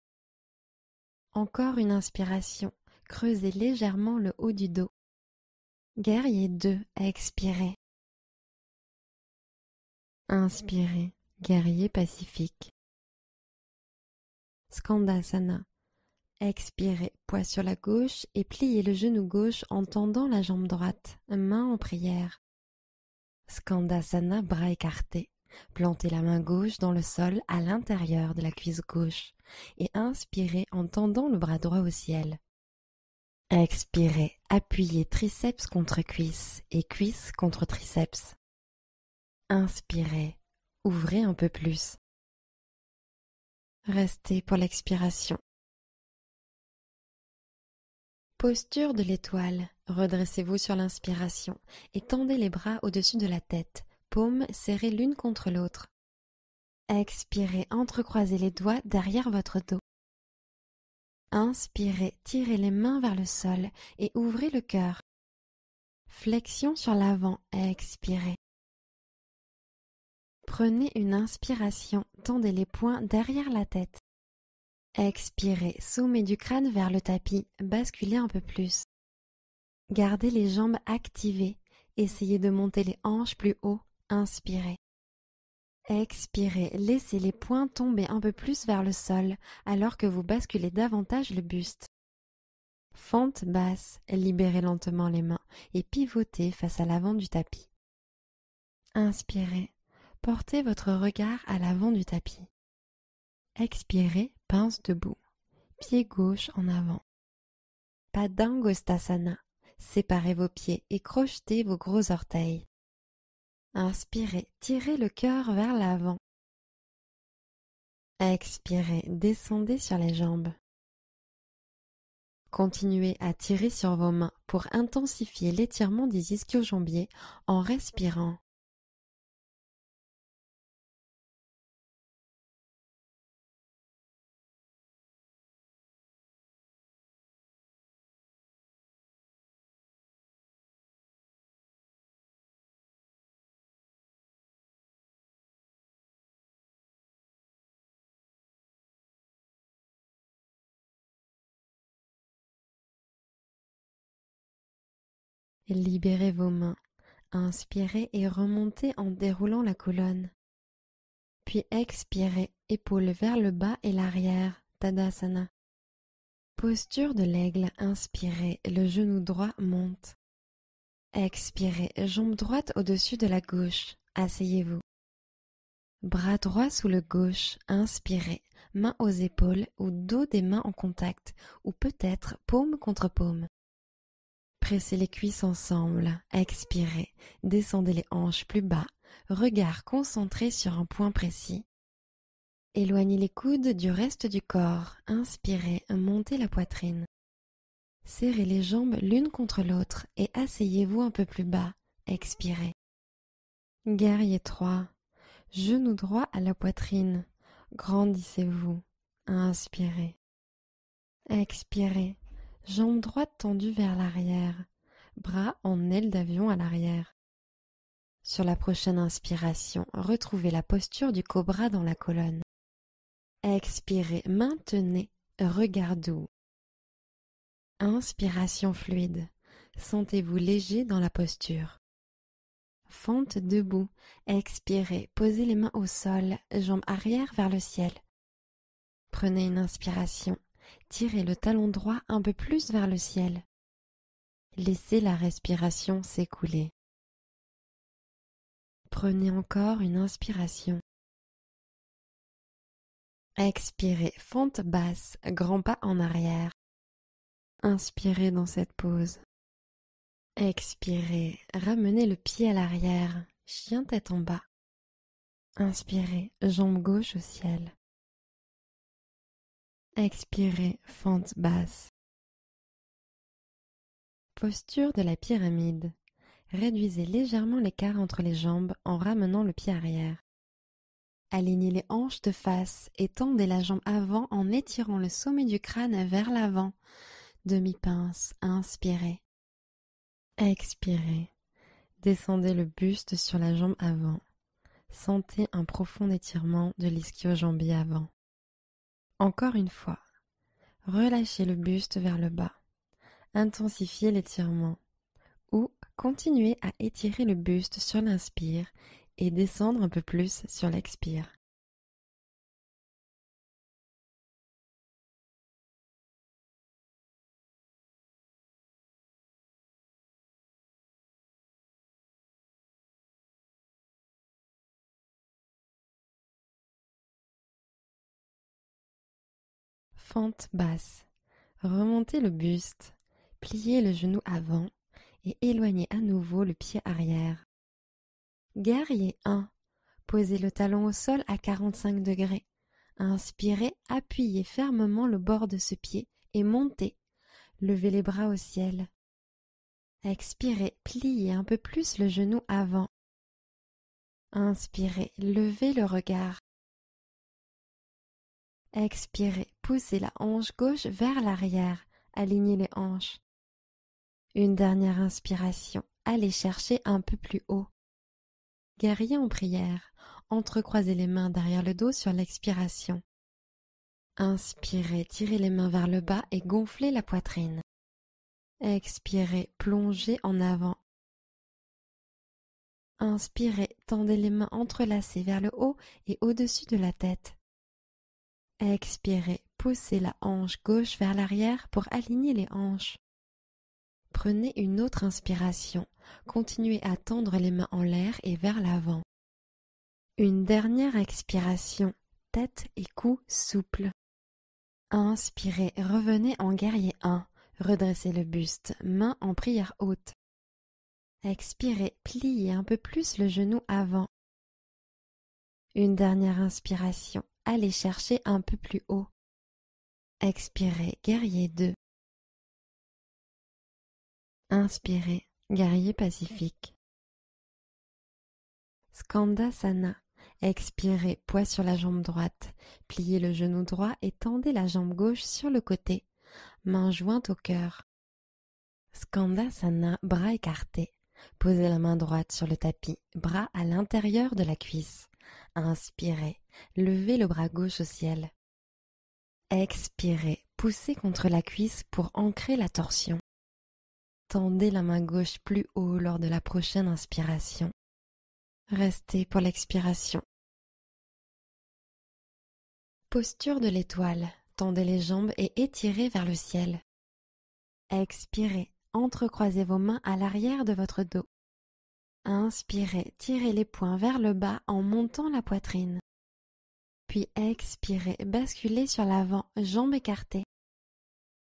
Encore une inspiration, creusez légèrement le haut du dos. Guerrier 2, expirez. Inspirez, guerrier pacifique. Skandasana. Expirez, poids sur la gauche et pliez le genou gauche en tendant la jambe droite, main en prière. Skandasana, bras écartés. Plantez la main gauche dans le sol à l'intérieur de la cuisse gauche et inspirez en tendant le bras droit au ciel. Expirez, appuyez triceps contre cuisse et cuisse contre triceps. Inspirez, ouvrez un peu plus. Restez pour l'expiration. Posture de l'étoile. Redressez-vous sur l'inspiration et tendez les bras au-dessus de la tête, paumes serrées l'une contre l'autre. Expirez, entrecroisez les doigts derrière votre dos. Inspirez, tirez les mains vers le sol et ouvrez le cœur. Flexion sur l'avant, expirez. Prenez une inspiration, tendez les poings derrière la tête. Expirez, sommet du crâne vers le tapis, basculez un peu plus. Gardez les jambes activées, essayez de monter les hanches plus haut, inspirez. Expirez, laissez les poings tomber un peu plus vers le sol alors que vous basculez davantage le buste. Fente basse, libérez lentement les mains et pivotez face à l'avant du tapis. Inspirez, portez votre regard à l'avant du tapis. Expirez, pince debout, pied gauche en avant. Padangusthasana, séparez vos pieds et crochetez vos gros orteils. Inspirez, tirez le cœur vers l'avant. Expirez, descendez sur les jambes. Continuez à tirer sur vos mains pour intensifier l'étirement des ischio-jambiers en respirant. Libérez vos mains. Inspirez et remontez en déroulant la colonne. Puis expirez, épaules vers le bas et l'arrière, Tadasana. Posture de l'aigle, inspirez, le genou droit monte. Expirez, jambe droite au-dessus de la gauche, asseyez-vous. Bras droit sous le gauche, inspirez, main aux épaules ou dos des mains en contact, ou peut-être paume contre paume. Pressez les cuisses ensemble, expirez, descendez les hanches plus bas, regard concentré sur un point précis. Éloignez les coudes du reste du corps, inspirez, montez la poitrine. Serrez les jambes l'une contre l'autre et asseyez-vous un peu plus bas, expirez. Guerrier 3, genou droit à la poitrine, grandissez-vous, inspirez. Expirez, jambe droite tendue vers l'arrière, bras en aile d'avion à l'arrière. Sur la prochaine inspiration, retrouvez la posture du cobra dans la colonne. Expirez, maintenez, regard doux. Inspiration fluide, sentez-vous léger dans la posture. Fente debout, expirez, posez les mains au sol, jambes arrière vers le ciel. Prenez une inspiration, tirez le talon droit un peu plus vers le ciel. Laissez la respiration s'écouler. Prenez encore une inspiration. Expirez, fente basse, grand pas en arrière. Inspirez dans cette pause. Expirez, ramenez le pied à l'arrière, chien tête en bas. Inspirez, jambe gauche au ciel. Expirez, fente basse. Posture de la pyramide. Réduisez légèrement l'écart entre les jambes en ramenant le pied arrière. Alignez les hanches de face et tendez la jambe avant en étirant le sommet du crâne vers l'avant. Demi-pince, inspirez. Expirez. Descendez le buste sur la jambe avant. Sentez un profond étirement de l'ischio-jambier avant. Encore une fois. Relâchez le buste vers le bas. Intensifiez l'étirement. Ou continuez à étirer le buste sur l'inspire et descendre un peu plus sur l'expire. Fente basse. Remontez le buste, pliez le genou avant et éloignez à nouveau le pied arrière. Guerrier 1. Posez le talon au sol à 45 degrés. Inspirez, appuyez fermement le bord de ce pied et montez. Levez les bras au ciel. Expirez, pliez un peu plus le genou avant. Inspirez, levez le regard. Expirez, poussez la hanche gauche vers l'arrière, alignez les hanches. Une dernière inspiration, allez chercher un peu plus haut. Guerrier en prière, entrecroisez les mains derrière le dos sur l'expiration. Inspirez, tirez les mains vers le bas et gonflez la poitrine. Expirez, plongez en avant. Inspirez, tendez les mains entrelacées vers le haut et au-dessus de la tête. Expirez, poussez la hanche gauche vers l'arrière pour aligner les hanches. Prenez une autre inspiration. Continuez à tendre les mains en l'air et vers l'avant. Une dernière expiration, tête et cou souples. Inspirez, revenez en guerrier 1. Redressez le buste, main en prière haute. Expirez, pliez un peu plus le genou avant. Une dernière inspiration, allez chercher un peu plus haut. Expirez, guerrier 2. Inspirez, guerrier pacifique. Skandasana. Expirez, poids sur la jambe droite. Pliez le genou droit et tendez la jambe gauche sur le côté. Main jointe au cœur. Skandasana, bras écartés. Posez la main droite sur le tapis, bras à l'intérieur de la cuisse. Inspirez, levez le bras gauche au ciel. Expirez, poussez contre la cuisse pour ancrer la torsion. Tendez la main gauche plus haut lors de la prochaine inspiration. Restez pour l'expiration. Posture de l'étoile. Tendez les jambes et étirez vers le ciel. Expirez. Entrecroisez vos mains à l'arrière de votre dos. Inspirez, tirez les poings vers le bas en montant la poitrine. Puis expirez, basculez sur l'avant, jambes écartées.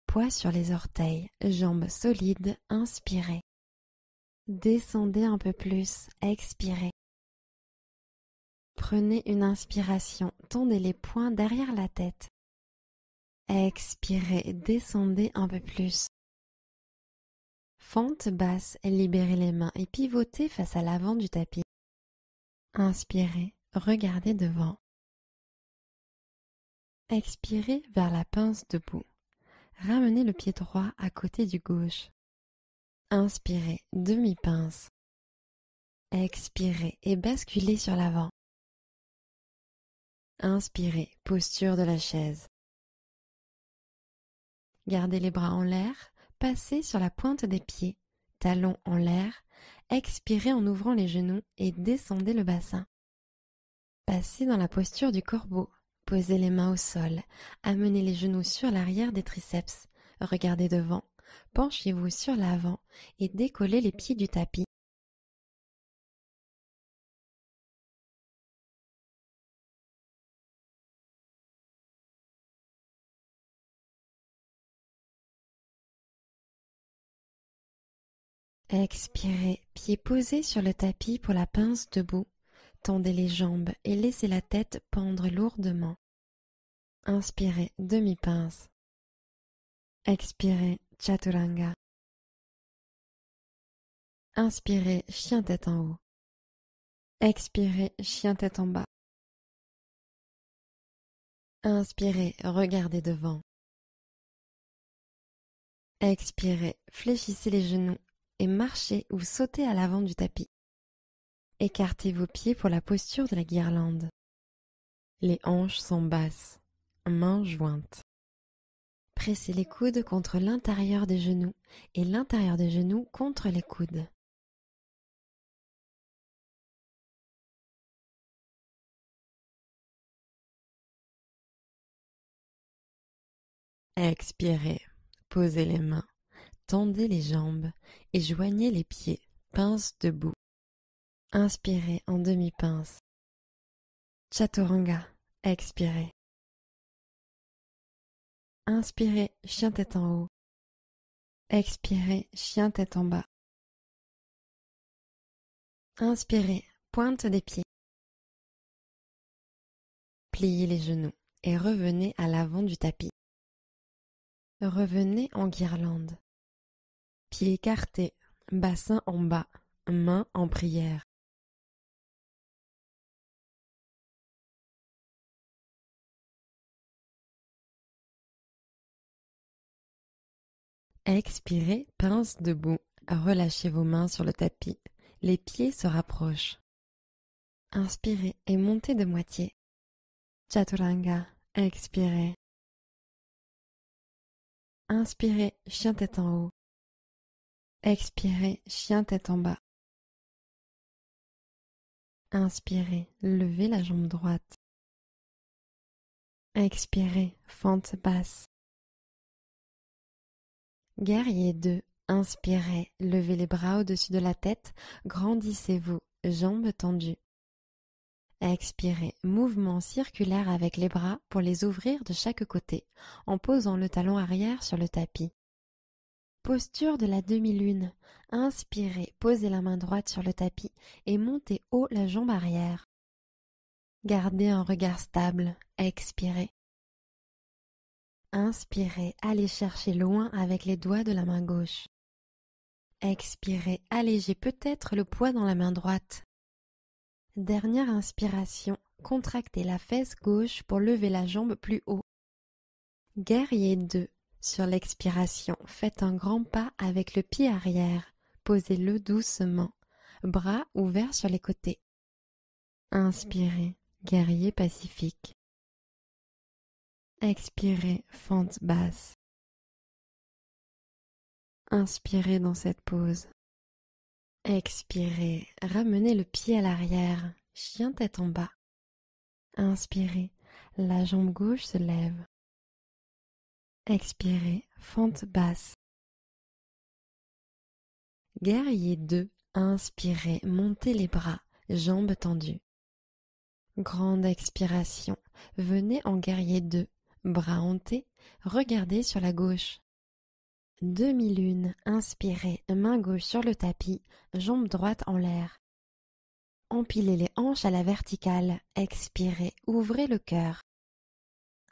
Poids sur les orteils, jambes solides, inspirez. Descendez un peu plus, expirez. Prenez une inspiration, tendez les poings derrière la tête. Expirez, descendez un peu plus. Fente basse, libérez les mains et pivotez face à l'avant du tapis. Inspirez, regardez devant. Expirez vers la pince debout. Ramenez le pied droit à côté du gauche. Inspirez, demi-pince. Expirez et basculez sur l'avant. Inspirez, posture de la chaise. Gardez les bras en l'air, passez sur la pointe des pieds, talons en l'air, expirez en ouvrant les genoux et descendez le bassin. Passez dans la posture du corbeau. Posez les mains au sol, amenez les genoux sur l'arrière des triceps, regardez devant, penchez-vous sur l'avant et décollez les pieds du tapis. Expirez, pieds posés sur le tapis pour la pince debout. Tendez les jambes et laissez la tête pendre lourdement. Inspirez, demi-pince. Expirez, chaturanga. Inspirez, chien tête en haut. Expirez, chien tête en bas. Inspirez, regardez devant. Expirez, fléchissez les genoux et marchez ou sautez à l'avant du tapis. Écartez vos pieds pour la posture de la guirlande. Les hanches sont basses, mains jointes. Pressez les coudes contre l'intérieur des genoux et l'intérieur des genoux contre les coudes. Expirez, posez les mains, tendez les jambes et joignez les pieds, pince debout. Inspirez en demi-pince. Chaturanga, expirez. Inspirez, chien tête en haut. Expirez, chien tête en bas. Inspirez, pointe des pieds. Pliez les genoux et revenez à l'avant du tapis. Revenez en guirlande. Pieds écartés, bassin en bas, mains en prière. Expirez, pince debout. Relâchez vos mains sur le tapis. Les pieds se rapprochent. Inspirez et montez de moitié. Chaturanga, expirez. Inspirez, chien tête en haut. Expirez, chien tête en bas. Inspirez, levez la jambe droite. Expirez, fente basse. Guerrier 2. Inspirez, levez les bras au-dessus de la tête, grandissez-vous, jambes tendues. Expirez, mouvement circulaire avec les bras pour les ouvrir de chaque côté, en posant le talon arrière sur le tapis. Posture de la demi-lune. Inspirez, posez la main droite sur le tapis et montez haut la jambe arrière. Gardez un regard stable. Expirez. Inspirez, allez chercher loin avec les doigts de la main gauche. Expirez, allégez peut-être le poids dans la main droite. Dernière inspiration, contractez la fesse gauche pour lever la jambe plus haut. Guerrier 2. Sur l'expiration, faites un grand pas avec le pied arrière. Posez-le doucement, bras ouverts sur les côtés. Inspirez, guerrier pacifique. Expirez, fente basse. Inspirez dans cette pose. Expirez, ramenez le pied à l'arrière, chien tête en bas. Inspirez, la jambe gauche se lève. Expirez, fente basse. Guerrier 2, inspirez, montez les bras, jambes tendues. Grande expiration, venez en guerrier 2, bras hantés, regardez sur la gauche. Demi-lune, inspirez, main gauche sur le tapis, jambe droite en l'air. Empilez les hanches à la verticale, expirez, ouvrez le cœur.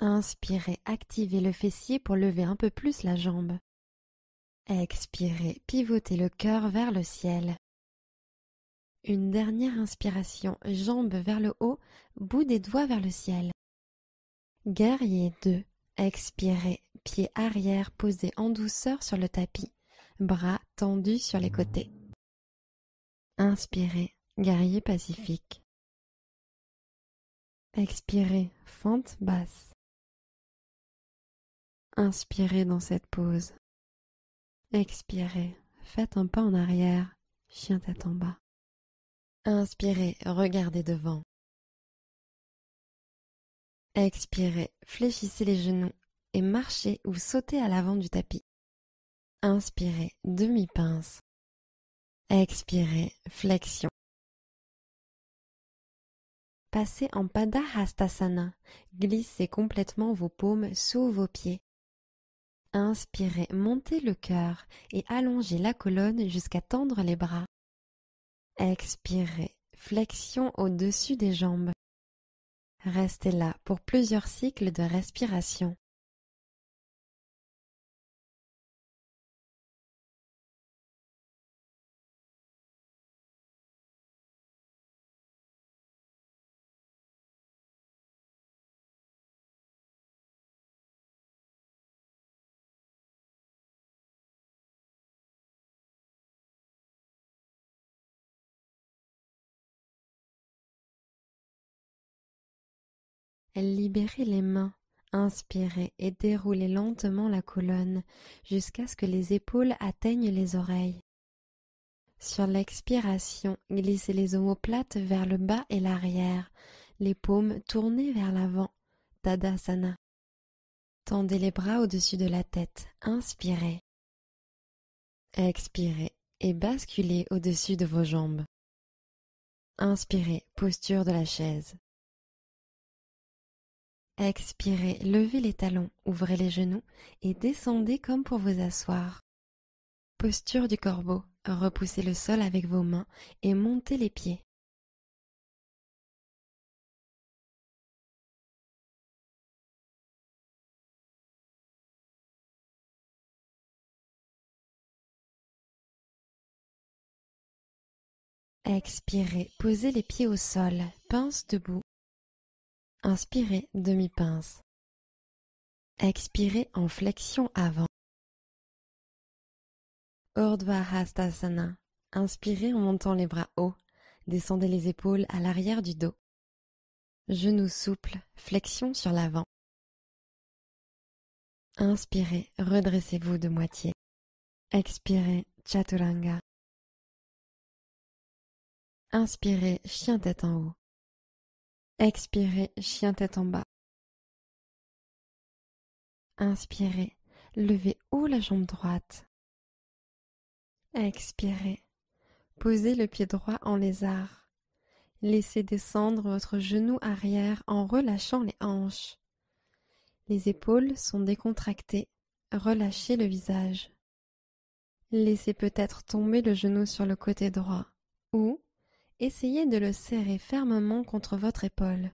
Inspirez, activez le fessier pour lever un peu plus la jambe. Expirez, pivotez le cœur vers le ciel. Une dernière inspiration, jambes vers le haut, bout des doigts vers le ciel. Guerrier 2, expirez, pied arrière posé en douceur sur le tapis, bras tendus sur les côtés. Inspirez, guerrier pacifique. Expirez, fente basse. Inspirez dans cette pose. Expirez, faites un pas en arrière, chien tête en bas. Inspirez, regardez devant. Expirez, fléchissez les genoux et marchez ou sautez à l'avant du tapis. Inspirez, demi-pince. Expirez, flexion. Passez en Padahastasana. Glissez complètement vos paumes sous vos pieds. Inspirez, montez le cœur et allongez la colonne jusqu'à tendre les bras. Expirez, flexion au-dessus des jambes. Restez là pour plusieurs cycles de respiration. Libérez les mains, inspirez et déroulez lentement la colonne jusqu'à ce que les épaules atteignent les oreilles. Sur l'expiration, glissez les omoplates vers le bas et l'arrière, les paumes tournées vers l'avant, Tadasana. Tendez les bras au-dessus de la tête, inspirez. Expirez et basculez au-dessus de vos jambes. Inspirez, posture de la chaise. Expirez, levez les talons, ouvrez les genoux et descendez comme pour vous asseoir. Posture du corbeau, repoussez le sol avec vos mains et montez les pieds. Expirez, posez les pieds au sol, pince debout. Inspirez, demi-pince. Expirez en flexion avant. Urdhva Hastasana. Inspirez en montant les bras hauts. Descendez les épaules à l'arrière du dos. Genoux souples, flexion sur l'avant. Inspirez, redressez-vous de moitié. Expirez, Chaturanga. Inspirez, chien tête en haut. Expirez, chien tête en bas. Inspirez, levez haut la jambe droite. Expirez, posez le pied droit en lézard. Laissez descendre votre genou arrière en relâchant les hanches. Les épaules sont décontractées, relâchez le visage. Laissez peut-être tomber le genou sur le côté droit ou essayez de le serrer fermement contre votre épaule.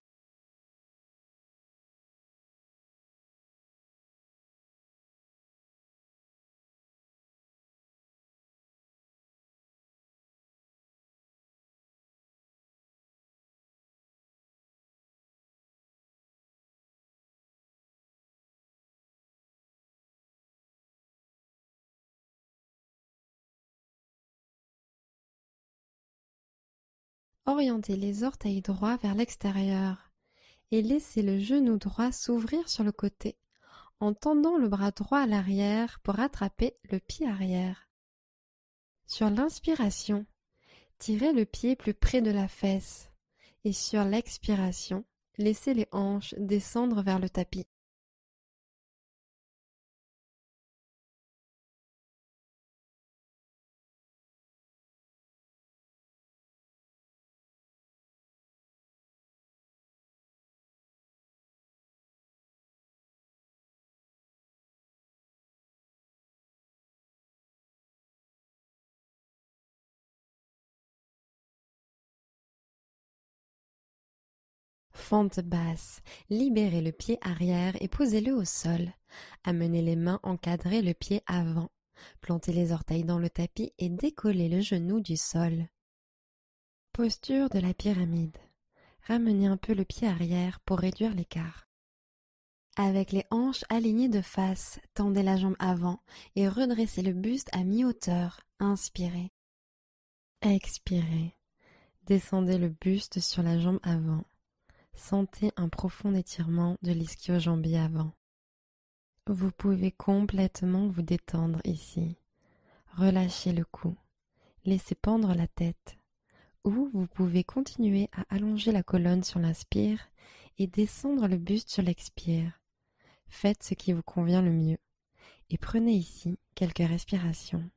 Orientez les orteils droits vers l'extérieur et laissez le genou droit s'ouvrir sur le côté en tendant le bras droit à l'arrière pour attraper le pied arrière. Sur l'inspiration, tirez le pied plus près de la fesse et sur l'expiration, laissez les hanches descendre vers le tapis. Fente basse, libérez le pied arrière et posez-le au sol. Amenez les mains encadrer le pied avant. Plantez les orteils dans le tapis et décollez le genou du sol. Posture de la pyramide. Ramenez un peu le pied arrière pour réduire l'écart. Avec les hanches alignées de face, tendez la jambe avant et redressez le buste à mi-hauteur. Inspirez. Expirez. Descendez le buste sur la jambe avant. Sentez un profond étirement de l'ischio-jambier avant. Vous pouvez complètement vous détendre ici. Relâchez le cou. Laissez pendre la tête. Ou vous pouvez continuer à allonger la colonne sur l'inspire et descendre le buste sur l'expire. Faites ce qui vous convient le mieux. Et prenez ici quelques respirations.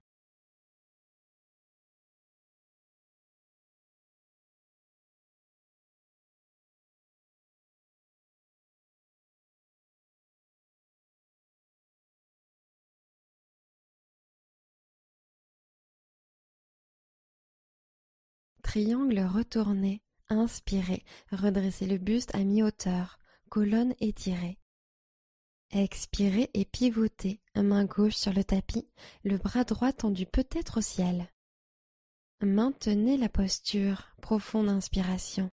Triangle retourné. Inspirez. Redressez le buste à mi-hauteur. Colonne étirée. Expirez et pivotez, main gauche sur le tapis, le bras droit tendu peut-être au ciel. Maintenez la posture, profonde inspiration.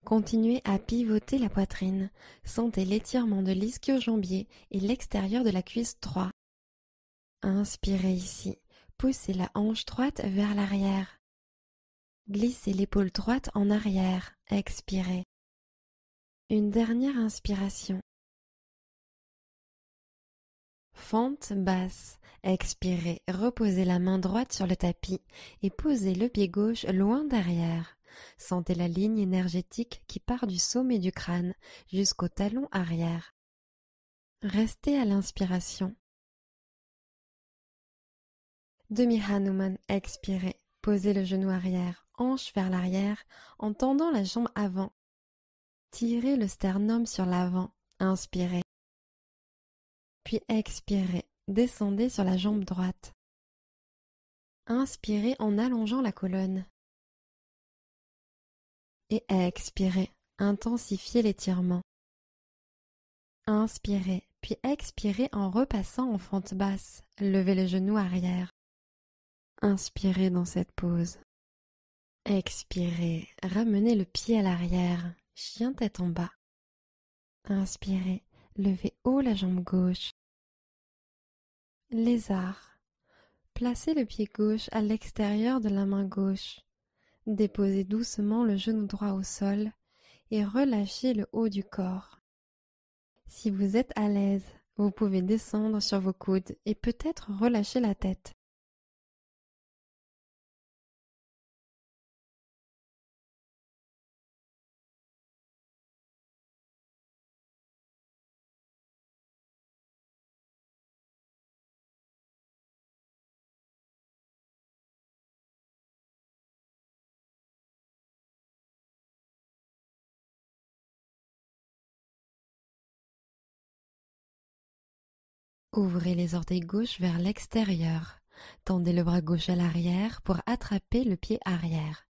Continuez à pivoter la poitrine, sentez l'étirement de l'ischio-jambier et l'extérieur de la cuisse droite. Inspirez ici, poussez la hanche droite vers l'arrière. Glissez l'épaule droite en arrière, expirez. Une dernière inspiration. Fente basse. Expirez, reposez la main droite sur le tapis et posez le pied gauche loin derrière. Sentez la ligne énergétique qui part du sommet du crâne jusqu'au talon arrière. Restez à l'inspiration. Demi-Hanuman, expirez. Posez le genou arrière, hanche vers l'arrière en tendant la jambe avant. Tirez le sternum sur l'avant. Inspirez. Puis expirez, descendez sur la jambe droite. Inspirez en allongeant la colonne. Et expirez, intensifiez l'étirement. Inspirez, puis expirez en repassant en fente basse. Levez le genou arrière. Inspirez dans cette pause. Expirez, ramenez le pied à l'arrière, chien tête en bas. Inspirez, levez haut la jambe gauche. Lézard. Placez le pied gauche à l'extérieur de la main gauche. Déposez doucement le genou droit au sol et relâchez le haut du corps. Si vous êtes à l'aise, vous pouvez descendre sur vos coudes et peut-être relâcher la tête. Ouvrez les orteils gauche vers l'extérieur. Tendez le bras gauche à l'arrière pour attraper le pied arrière.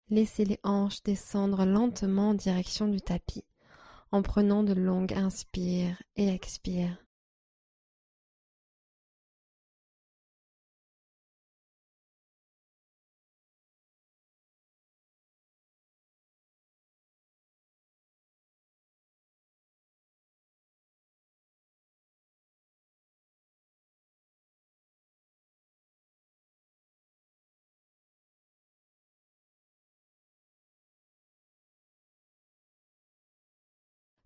Laissez les hanches descendre lentement en direction du tapis, en prenant de longues inspires et expires.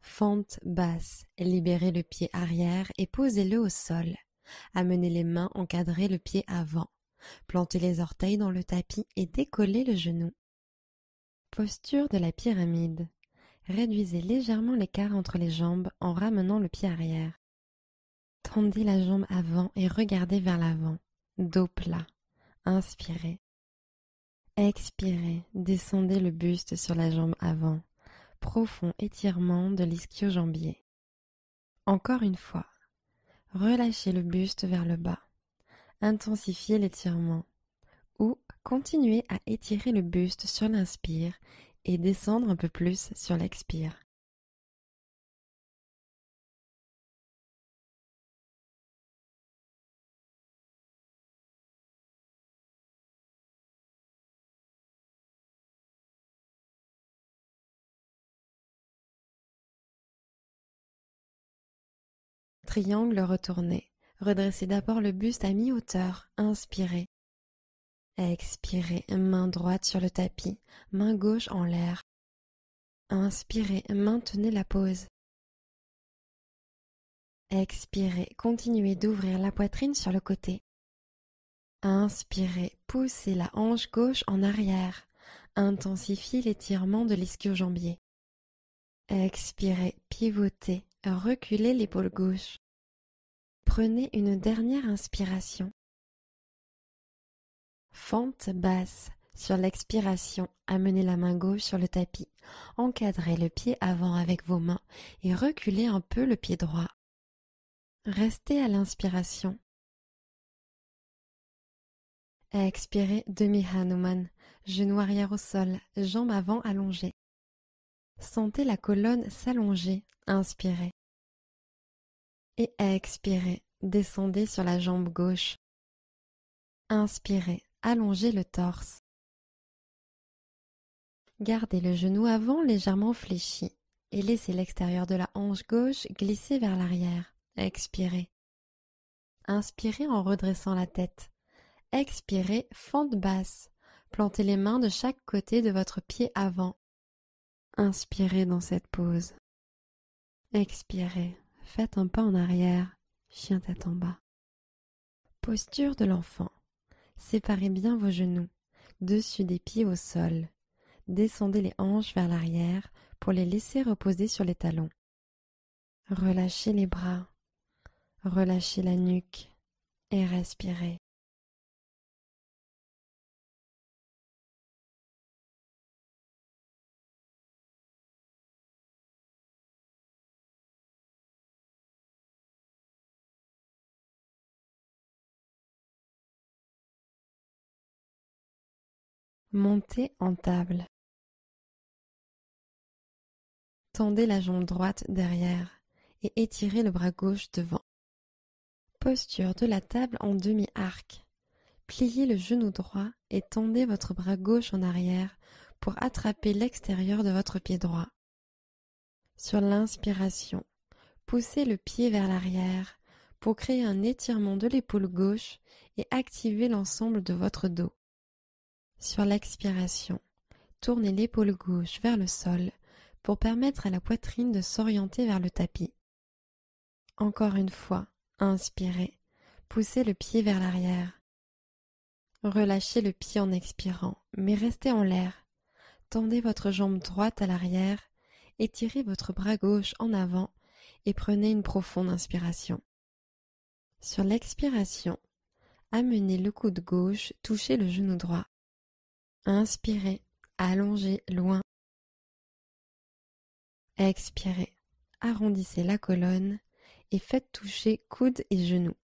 Fente basse, libérez le pied arrière et posez-le au sol. Amenez les mains encadrer le pied avant. Plantez les orteils dans le tapis et décollez le genou. Posture de la pyramide. Réduisez légèrement l'écart entre les jambes en ramenant le pied arrière. Tendez la jambe avant et regardez vers l'avant. Dos plat. Inspirez. Expirez. Descendez le buste sur la jambe avant. Profond étirement de l'ischio-jambier. Encore une fois. Relâchez le buste vers le bas. Intensifiez l'étirement. Ou continuez à étirer le buste sur l'inspire et descendre un peu plus sur l'expire. Triangle retourné. Redressez d'abord le buste à mi-hauteur. Inspirez. Expirez, main droite sur le tapis, main gauche en l'air. Inspirez, maintenez la pose. Expirez, continuez d'ouvrir la poitrine sur le côté. Inspirez, poussez la hanche gauche en arrière. Intensifiez l'étirement de l'ischio-jambier. Expirez, pivotez, reculez l'épaule gauche. Prenez une dernière inspiration. Fente basse. Sur l'expiration, amenez la main gauche sur le tapis. Encadrez le pied avant avec vos mains et reculez un peu le pied droit. Restez à l'inspiration. Expirez, demi-Hanuman, genou arrière au sol, jambes avant allongées. Sentez la colonne s'allonger, inspirez. Et expirez, descendez sur la jambe gauche. Inspirez, allongez le torse. Gardez le genou avant légèrement fléchi et laissez l'extérieur de la hanche gauche glisser vers l'arrière. Expirez. Inspirez en redressant la tête. Expirez, fente basse. Plantez les mains de chaque côté de votre pied avant. Inspirez dans cette pose. Expirez. Faites un pas en arrière. Chien tête en bas. Posture de l'enfant. Séparez bien vos genoux. Dessus des pieds au sol. Descendez les hanches vers l'arrière pour les laisser reposer sur les talons. Relâchez les bras. Relâchez la nuque et respirez. Montez en table. Tendez la jambe droite derrière et étirez le bras gauche devant. Posture de la table en demi-arc. Pliez le genou droit et tendez votre bras gauche en arrière pour attraper l'extérieur de votre pied droit. Sur l'inspiration, poussez le pied vers l'arrière pour créer un étirement de l'épaule gauche et activer l'ensemble de votre dos. Sur l'expiration, tournez l'épaule gauche vers le sol pour permettre à la poitrine de s'orienter vers le tapis. Encore une fois, inspirez, poussez le pied vers l'arrière. Relâchez le pied en expirant, mais restez en l'air. Tendez votre jambe droite à l'arrière, étirez votre bras gauche en avant et prenez une profonde inspiration. Sur l'expiration, amenez le coude gauche toucher le genou droit. Inspirez, allongez loin. Expirez, arrondissez la colonne et faites toucher coudes et genoux.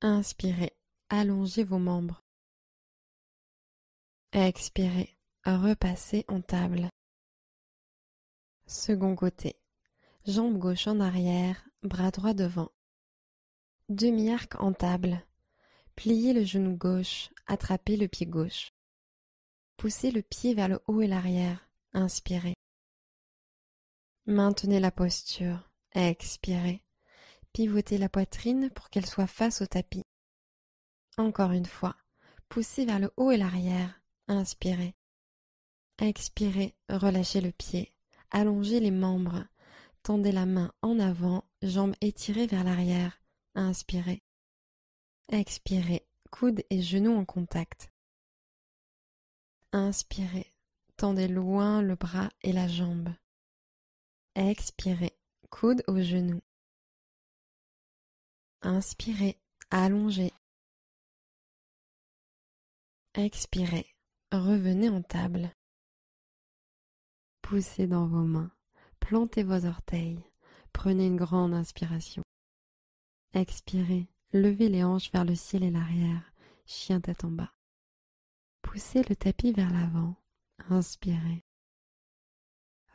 Inspirez, allongez vos membres. Expirez, repassez en table. Second côté. Jambe gauche en arrière, bras droit devant. Demi-arc en table. Pliez le genou gauche, attrapez le pied gauche. Poussez le pied vers le haut et l'arrière. Inspirez. Maintenez la posture. Expirez. Pivotez la poitrine pour qu'elle soit face au tapis. Encore une fois. Poussez vers le haut et l'arrière. Inspirez. Expirez. Relâchez le pied. Allongez les membres. Tendez la main en avant, jambes étirées vers l'arrière. Inspirez. Expirez. Coudes et genoux en contact. Inspirez. Tendez loin le bras et la jambe. Expirez. Coudes aux genoux. Inspirez. Allongez. Expirez. Revenez en table. Poussez dans vos mains. Plantez vos orteils. Prenez une grande inspiration. Expirez. Levez les hanches vers le ciel et l'arrière. Chien tête en bas. Poussez le tapis vers l'avant. Inspirez.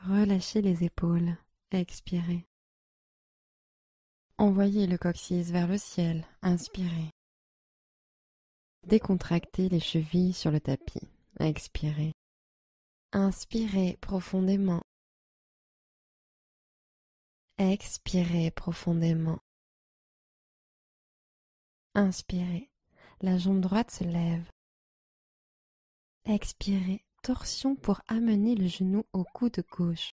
Relâchez les épaules. Expirez. Envoyez le coccyx vers le ciel. Inspirez. Décontractez les chevilles sur le tapis. Expirez. Inspirez profondément. Expirez profondément. Inspirez. La jambe droite se lève. Expirez. Torsion pour amener le genou au coude gauche.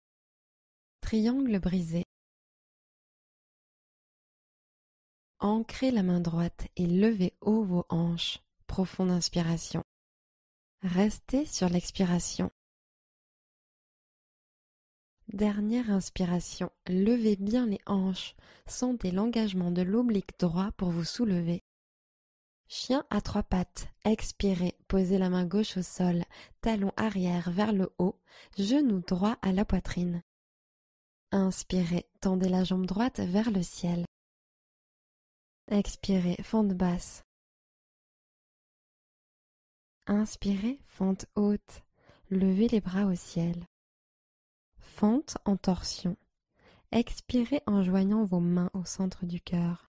Triangle brisé. Ancrez la main droite et levez haut vos hanches. Profonde inspiration. Restez sur l'expiration. Dernière inspiration. Levez bien les hanches. Sentez l'engagement de l'oblique droit pour vous soulever. Chien à trois pattes. Expirez. Posez la main gauche au sol. Talon arrière vers le haut. Genou droit à la poitrine. Inspirez. Tendez la jambe droite vers le ciel. Expirez. Fente basse. Inspirez. Fente haute. Levez les bras au ciel. Fente en torsion. Expirez en joignant vos mains au centre du cœur.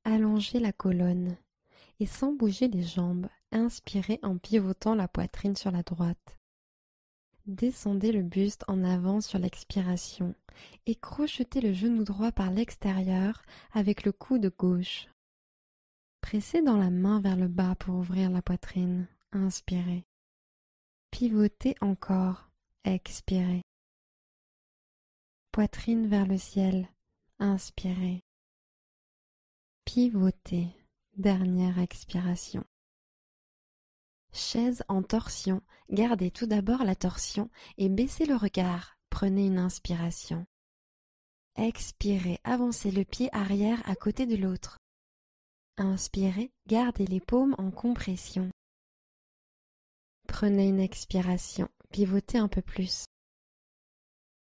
Allongez la colonne et sans bouger les jambes, inspirez en pivotant la poitrine sur la droite. Descendez le buste en avant sur l'expiration et crochetez le genou droit par l'extérieur avec le coude gauche. Pressez dans la main vers le bas pour ouvrir la poitrine. Inspirez. Pivotez encore. Expirez. Poitrine vers le ciel. Inspirez. Pivotez. Dernière expiration. Chaise en torsion. Gardez tout d'abord la torsion et baissez le regard. Prenez une inspiration. Expirez. Avancez le pied arrière à côté de l'autre. Inspirez. Gardez les paumes en compression. Prenez une expiration. Pivotez un peu plus.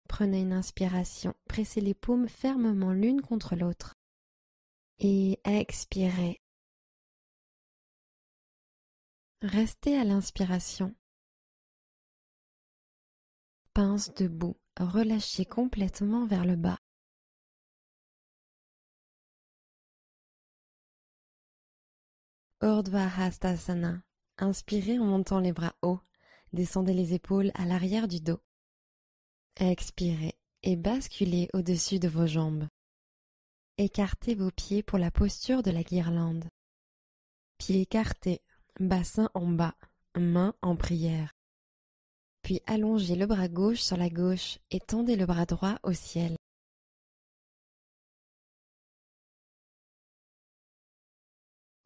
Prenez une inspiration. Pressez les paumes fermement l'une contre l'autre. Et expirez. Restez à l'inspiration. Pince debout. Relâchez complètement vers le bas. Urdhva Hastasana. Inspirez en montant les bras hauts. Descendez les épaules à l'arrière du dos. Expirez et basculez au-dessus de vos jambes. Écartez vos pieds pour la posture de la guirlande. Pieds écartés, bassin en bas, mains en prière. Puis allongez le bras gauche sur la gauche et tendez le bras droit au ciel.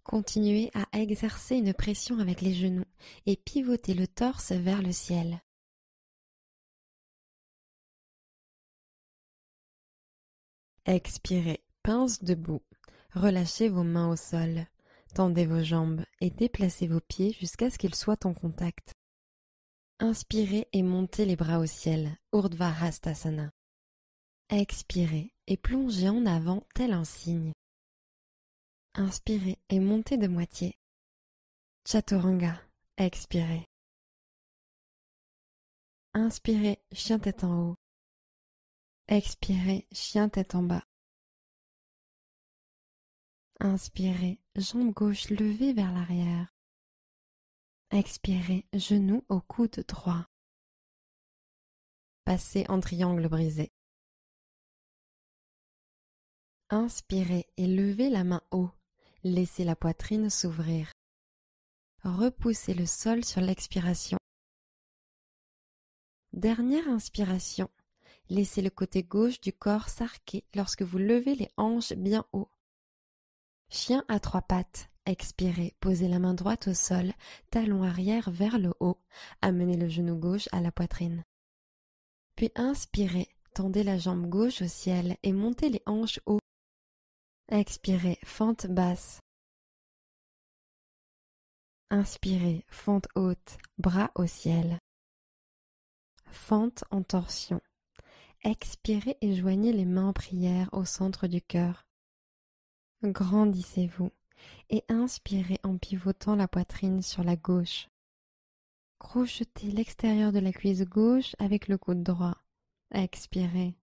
Continuez à exercer une pression avec les genoux et pivotez le torse vers le ciel. Expirez, pince debout. Relâchez vos mains au sol. Tendez vos jambes et déplacez vos pieds jusqu'à ce qu'ils soient en contact. Inspirez et montez les bras au ciel, Urdhva Hastasana. Expirez et plongez en avant tel un cygne. Inspirez et montez de moitié. Chaturanga. Expirez. Inspirez, chien tête en haut. Expirez, chien tête en bas. Inspirez, jambe gauche levée vers l'arrière. Expirez, genou au coude droit. Passez en triangle brisé. Inspirez et levez la main haut. Laissez la poitrine s'ouvrir. Repoussez le sol sur l'expiration. Dernière inspiration. Laissez le côté gauche du corps s'arquer lorsque vous levez les hanches bien haut. Chien à trois pattes. Expirez, posez la main droite au sol, talon arrière vers le haut. Amenez le genou gauche à la poitrine. Puis inspirez, tendez la jambe gauche au ciel et montez les hanches haut. Expirez, fente basse. Inspirez, fente haute, bras au ciel. Fente en torsion. Expirez et joignez les mains en prière au centre du cœur. Grandissez-vous et inspirez en pivotant la poitrine sur la gauche. Crochetez l'extérieur de la cuisse gauche avec le coude droit. Expirez.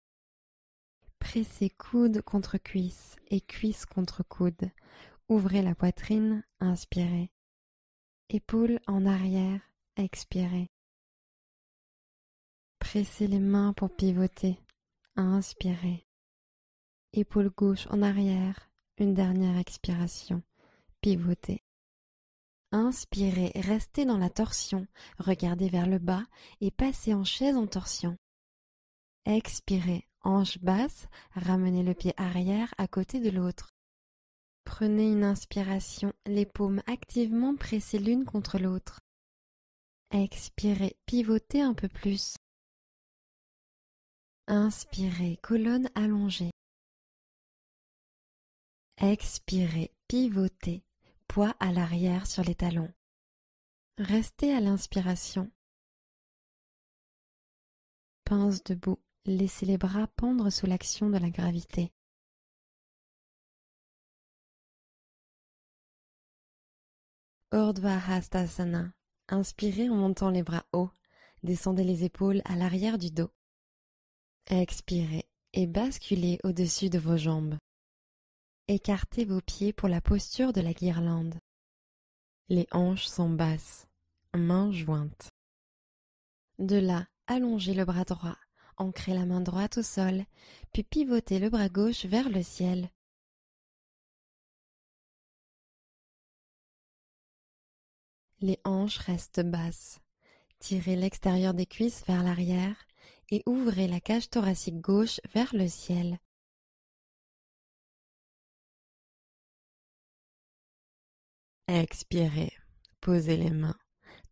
Pressez coude contre cuisse et cuisse contre coude. Ouvrez la poitrine, inspirez. Épaules en arrière, expirez. Pressez les mains pour pivoter, inspirez. Épaule gauche en arrière, une dernière expiration, pivotez. Inspirez, restez dans la torsion, regardez vers le bas et passez en chaise en torsion. Expirez, hanche basse, ramenez le pied arrière à côté de l'autre. Prenez une inspiration, les paumes activement pressées l'une contre l'autre. Expirez, pivotez un peu plus. Inspirez, colonne allongée. Expirez, pivotez, poids à l'arrière sur les talons. Restez à l'inspiration. Pince debout, laissez les bras pendre sous l'action de la gravité. Urdhva Hastasana. Inspirez en montant les bras hauts. Descendez les épaules à l'arrière du dos. Expirez et basculez au-dessus de vos jambes. Écartez vos pieds pour la posture de la guirlande. Les hanches sont basses, mains jointes. De là, allongez le bras droit, ancrez la main droite au sol, puis pivotez le bras gauche vers le ciel. Les hanches restent basses. Tirez l'extérieur des cuisses vers l'arrière et ouvrez la cage thoracique gauche vers le ciel. Expirez, posez les mains,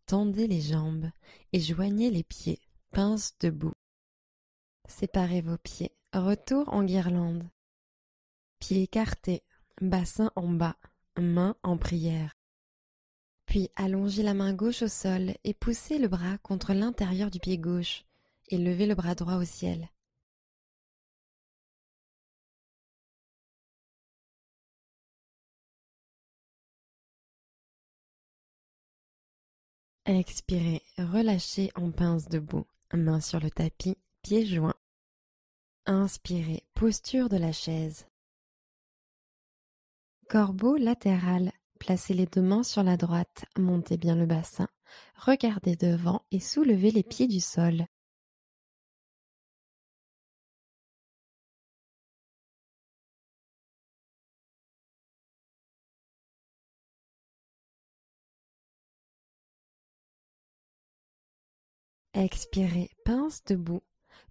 tendez les jambes et joignez les pieds, pince debout. Séparez vos pieds, retour en guirlande. Pieds écartés, bassin en bas, main en prière. Puis allongez la main gauche au sol et poussez le bras contre l'intérieur du pied gauche et levez le bras droit au ciel. Expirez, relâchez en pince debout, main sur le tapis, pieds joints. Inspirez, posture de la chaise. Corbeau latéral, placez les deux mains sur la droite, montez bien le bassin, regardez devant et soulevez les pieds du sol. Expirez, pince debout,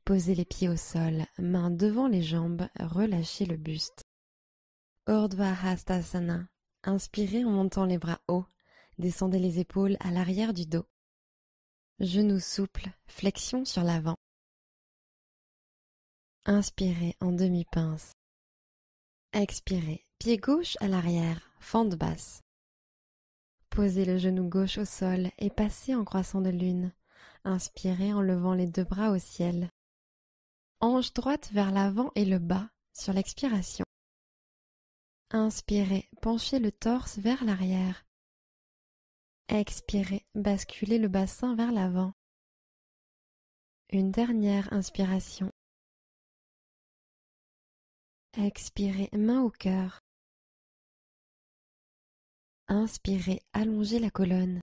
posez les pieds au sol, mains devant les jambes, relâchez le buste. Urdhva Hastasana. Inspirez en montant les bras hauts, descendez les épaules à l'arrière du dos. Genoux souples, flexion sur l'avant. Inspirez en demi-pince. Expirez, pied gauche à l'arrière, fente basse. Posez le genou gauche au sol et passez en croissant de lune. Inspirez en levant les deux bras au ciel. Hanche droite vers l'avant et le bas sur l'expiration. Inspirez, penchez le torse vers l'arrière. Expirez, basculez le bassin vers l'avant. Une dernière inspiration. Expirez, main au cœur. Inspirez, allongez la colonne.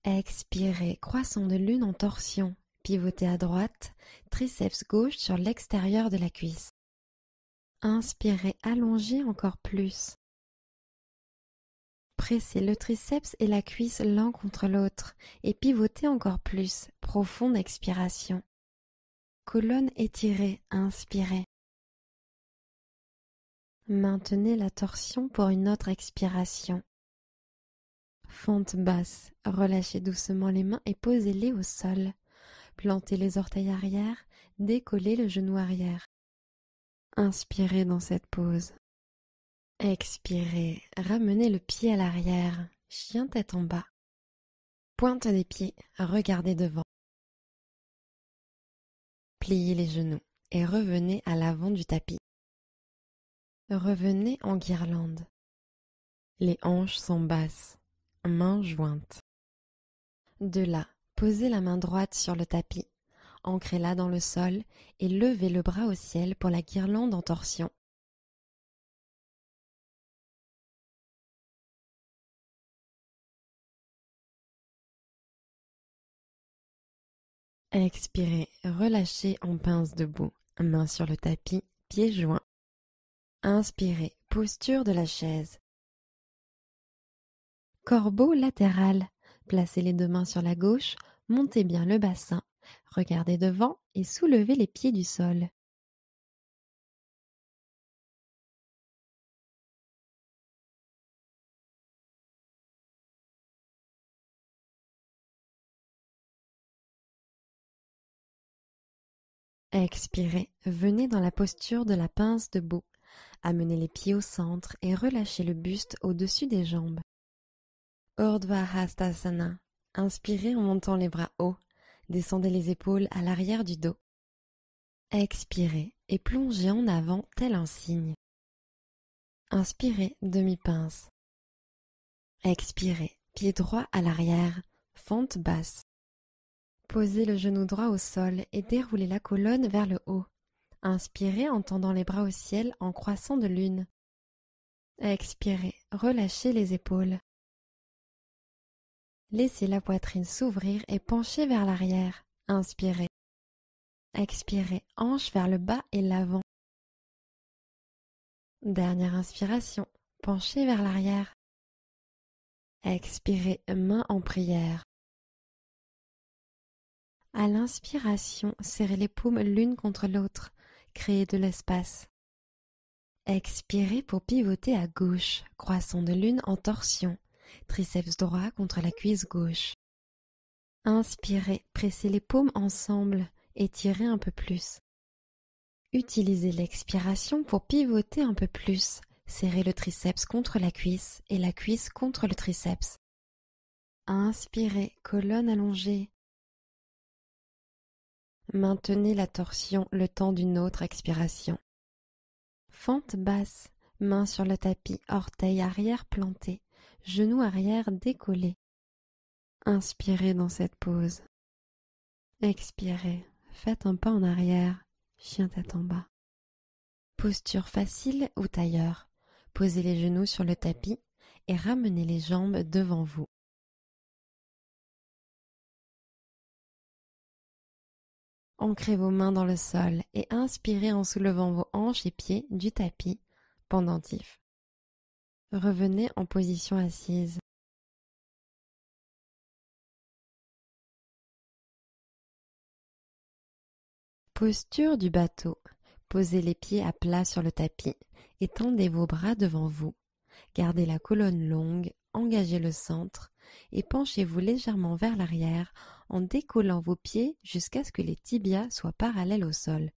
Expirez, croissant de lune en torsion. Pivotez à droite, triceps gauche sur l'extérieur de la cuisse. Inspirez, allongez encore plus. Pressez le triceps et la cuisse l'un contre l'autre et pivotez encore plus. Profonde expiration. Colonne étirée, inspirez. Maintenez la torsion pour une autre expiration. Fente basse, relâchez doucement les mains et posez-les au sol. Plantez les orteils arrière, décollez le genou arrière. Inspirez dans cette pose. Expirez, ramenez le pied à l'arrière, chien tête en bas. Pointe des pieds, regardez devant. Pliez les genoux et revenez à l'avant du tapis. Revenez en guirlande. Les hanches sont basses, mains jointes. De là, posez la main droite sur le tapis, ancrez-la dans le sol et levez le bras au ciel pour la guirlande en torsion. Expirez, relâchez en pince debout, main sur le tapis, pieds joints. Inspirez, posture de la chaise. Corbeau latéral, placez les deux mains sur la gauche, montez bien le bassin, regardez devant et soulevez les pieds du sol. Expirez, venez dans la posture de la pince debout. Amenez les pieds au centre et relâchez le buste au-dessus des jambes. Urdhva Hastasana. Inspirez en montant les bras hauts. Descendez les épaules à l'arrière du dos. Expirez et plongez en avant tel un cygne. Inspirez, demi-pince. Expirez, pied droit à l'arrière, fente basse. Posez le genou droit au sol et déroulez la colonne vers le haut. Inspirez en tendant les bras au ciel en croissant de lune. Expirez, relâchez les épaules. Laissez la poitrine s'ouvrir et penchez vers l'arrière. Inspirez. Expirez, hanche vers le bas et l'avant. Dernière inspiration, penchez vers l'arrière. Expirez, main en prière. À l'inspiration, serrez les paumes l'une contre l'autre. Créez de l'espace. Expirez pour pivoter à gauche, croissant de lune en torsion. Triceps droit contre la cuisse gauche. Inspirez, pressez les paumes ensemble, étirez un peu plus. Utilisez l'expiration pour pivoter un peu plus. Serrez le triceps contre la cuisse et la cuisse contre le triceps. Inspirez, colonne allongée. Maintenez la torsion le temps d'une autre expiration. Fente basse, main sur le tapis, orteil arrière planté, genou arrière décollé. Inspirez dans cette pose. Expirez, faites un pas en arrière, chien tête en bas. Posture facile ou tailleur. Posez les genoux sur le tapis et ramenez les jambes devant vous. Ancrez vos mains dans le sol et inspirez en soulevant vos hanches et pieds du tapis, pendentif. Revenez en position assise. Posture du bateau. Posez les pieds à plat sur le tapis et tendez vos bras devant vous. Gardez la colonne longue, engagez le centre et penchez-vous légèrement vers l'arrière en décollant vos pieds jusqu'à ce que les tibias soient parallèles au sol.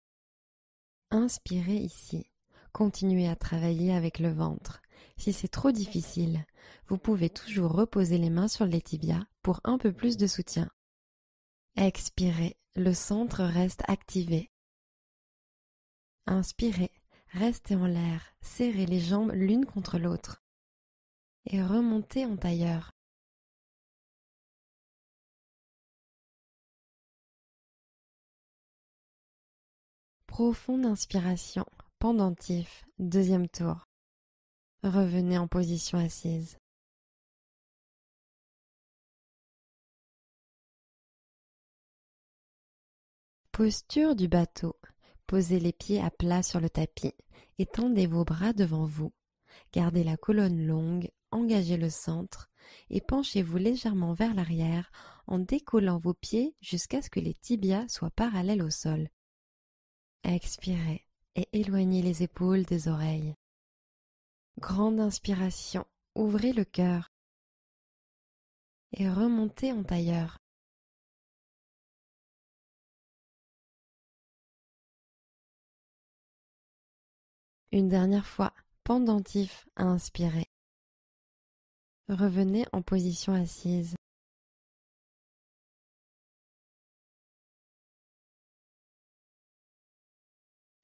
Inspirez ici. Continuez à travailler avec le ventre. Si c'est trop difficile, vous pouvez toujours reposer les mains sur les tibias pour un peu plus de soutien. Expirez, le centre reste activé. Inspirez, restez en l'air, serrez les jambes l'une contre l'autre et remontez en tailleur. Profonde inspiration, pendentif, deuxième tour. Revenez en position assise. Posture du bateau. Posez les pieds à plat sur le tapis et tendez vos bras devant vous. Gardez la colonne longue, engagez le centre et penchez-vous légèrement vers l'arrière en décollant vos pieds jusqu'à ce que les tibias soient parallèles au sol. Expirez et éloignez les épaules des oreilles. Grande inspiration, ouvrez le cœur et remontez en tailleur. Une dernière fois, pendentif à inspirer. Revenez en position assise.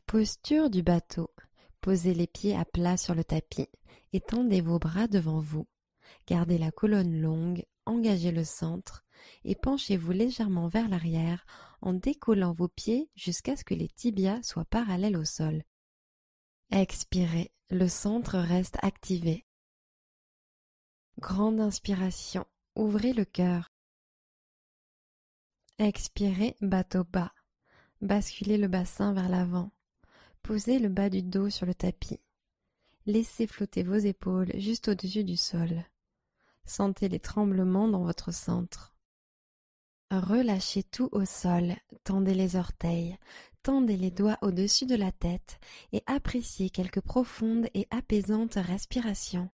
Posture du bateau. Posez les pieds à plat sur le tapis et tendez vos bras devant vous. Gardez la colonne longue, engagez le centre et penchez-vous légèrement vers l'arrière en décollant vos pieds jusqu'à ce que les tibias soient parallèles au sol. Expirez, le centre reste activé. Grande inspiration, ouvrez le cœur. Expirez, bateau bas. Basculez le bassin vers l'avant. Posez le bas du dos sur le tapis. Laissez flotter vos épaules juste au-dessus du sol. Sentez les tremblements dans votre centre. Relâchez tout au sol, tendez les orteils, tendez les doigts au-dessus de la tête et appréciez quelques profondes et apaisantes respirations.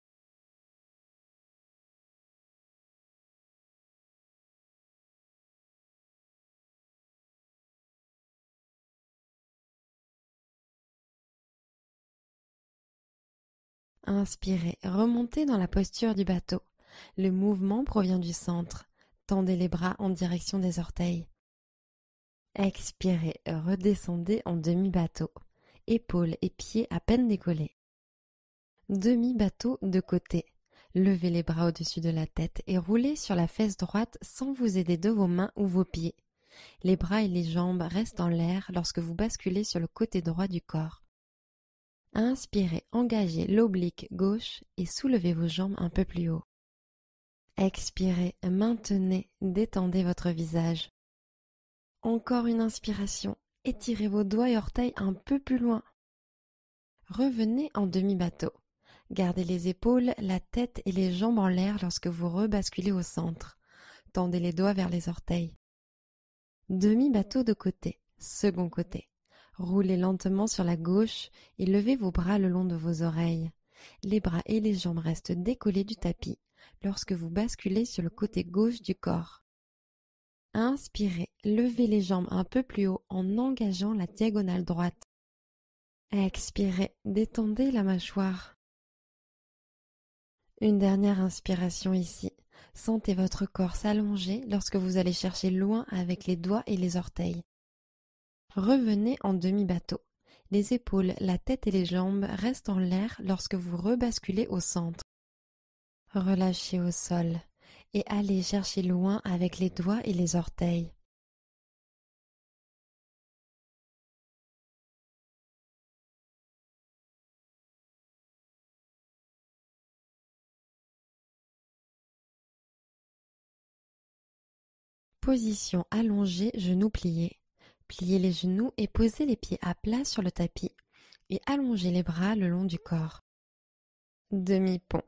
Inspirez, remontez dans la posture du bateau. Le mouvement provient du centre. Tendez les bras en direction des orteils. Expirez, redescendez en demi-bateau. Épaules et pieds à peine décollés. Demi-bateau de côté. Levez les bras au-dessus de la tête et roulez sur la fesse droite sans vous aider de vos mains ou vos pieds. Les bras et les jambes restent en l'air lorsque vous basculez sur le côté droit du corps. Inspirez, engagez l'oblique gauche et soulevez vos jambes un peu plus haut. Expirez, maintenez, détendez votre visage. Encore une inspiration, étirez vos doigts et orteils un peu plus loin. Revenez en demi-bateau. Gardez les épaules, la tête et les jambes en l'air lorsque vous rebasculez au centre. Tendez les doigts vers les orteils. Demi-bateau de côté, second côté. Roulez lentement sur la gauche et levez vos bras le long de vos oreilles. Les bras et les jambes restent décollés du tapis lorsque vous basculez sur le côté gauche du corps. Inspirez, levez les jambes un peu plus haut en engageant la diagonale droite. Expirez, détendez la mâchoire. Une dernière inspiration ici. Sentez votre corps s'allonger lorsque vous allez chercher loin avec les doigts et les orteils. Revenez en demi-bateau. Les épaules, la tête et les jambes restent en l'air lorsque vous rebasculez au centre. Relâchez au sol et allez chercher loin avec les doigts et les orteils. Position allongée, genoux pliés. Pliez les genoux et posez les pieds à plat sur le tapis et allongez les bras le long du corps. Demi-pont.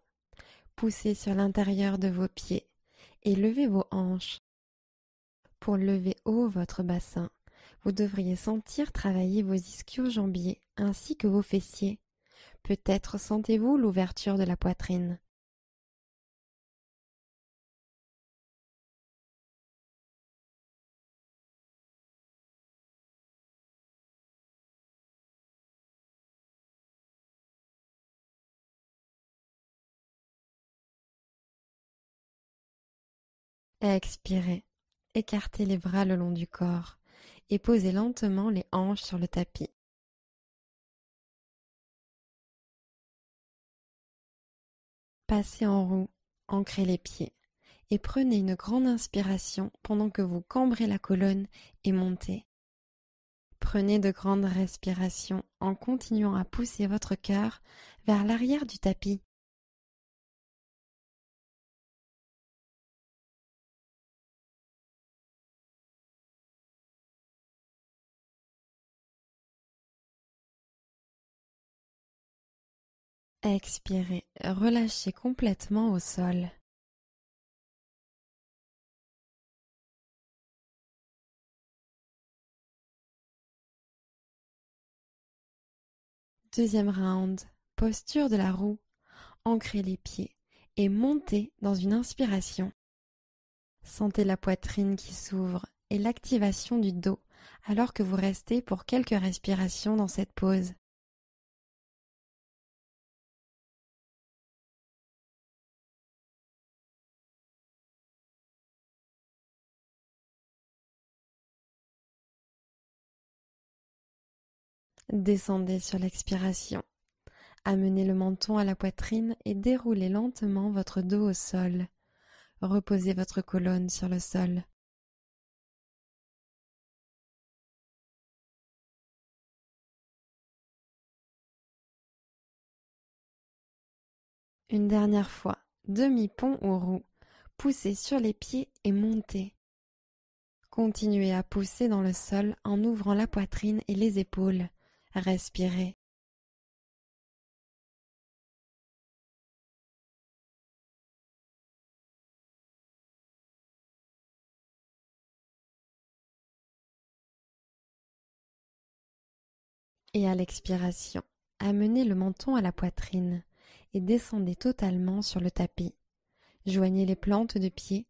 Poussez sur l'intérieur de vos pieds et levez vos hanches. Pour lever haut votre bassin, vous devriez sentir travailler vos ischio-jambiers ainsi que vos fessiers. Peut-être sentez-vous l'ouverture de la poitrine. Expirez. Écartez les bras le long du corps et posez lentement les hanches sur le tapis. Passez en roue, ancrez les pieds et prenez une grande inspiration pendant que vous cambrez la colonne et montez. Prenez de grandes respirations en continuant à pousser votre cœur vers l'arrière du tapis. Expirez, relâchez complètement au sol. Deuxième round, posture de la roue, ancrez les pieds et montez dans une inspiration. Sentez la poitrine qui s'ouvre et l'activation du dos alors que vous restez pour quelques respirations dans cette pose. Descendez sur l'expiration. Amenez le menton à la poitrine et déroulez lentement votre dos au sol. Reposez votre colonne sur le sol. Une dernière fois, demi-pont ou roue. Poussez sur les pieds et montez. Continuez à pousser dans le sol en ouvrant la poitrine et les épaules. Respirez. Et à l'expiration, amenez le menton à la poitrine et descendez totalement sur le tapis. Joignez les plantes de pied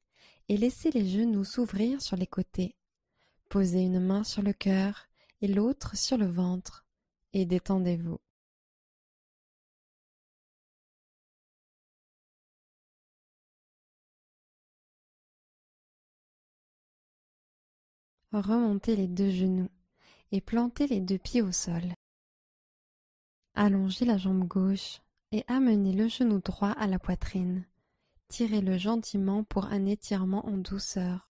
et laissez les genoux s'ouvrir sur les côtés. Posez une main sur le cœur et l'autre sur le ventre et détendez-vous. Remontez les deux genoux et plantez les deux pieds au sol. Allongez la jambe gauche et amenez le genou droit à la poitrine. Tirez-le gentiment pour un étirement en douceur.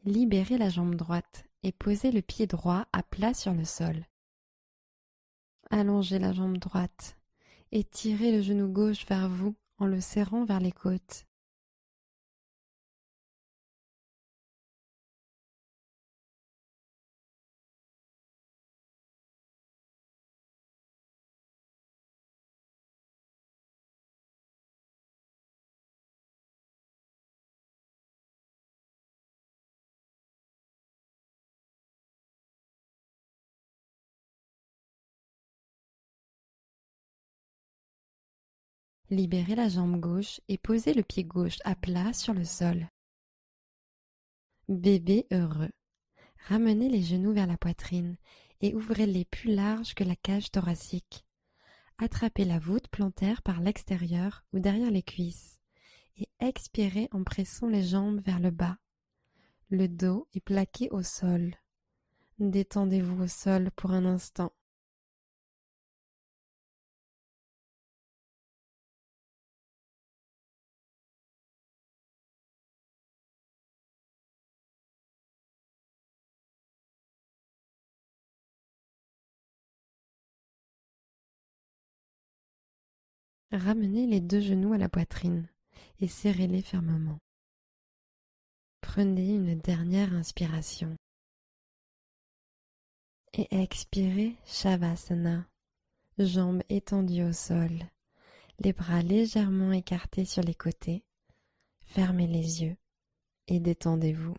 Libérez la jambe droite et posez le pied droit à plat sur le sol. Allongez la jambe droite et tirez le genou gauche vers vous en le serrant vers les côtes. Libérez la jambe gauche et posez le pied gauche à plat sur le sol. Bébé heureux. Ramenez les genoux vers la poitrine et ouvrez-les plus larges que la cage thoracique. Attrapez la voûte plantaire par l'extérieur ou derrière les cuisses et expirez en pressant les jambes vers le bas. Le dos est plaqué au sol. Détendez-vous au sol pour un instant. Ramenez les deux genoux à la poitrine et serrez-les fermement. Prenez une dernière inspiration. Et expirez Shavasana, jambes étendues au sol, les bras légèrement écartés sur les côtés. Fermez les yeux et détendez-vous.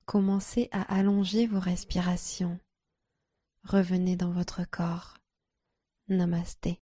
Commencez à allonger vos respirations. Revenez dans votre corps. Namasté.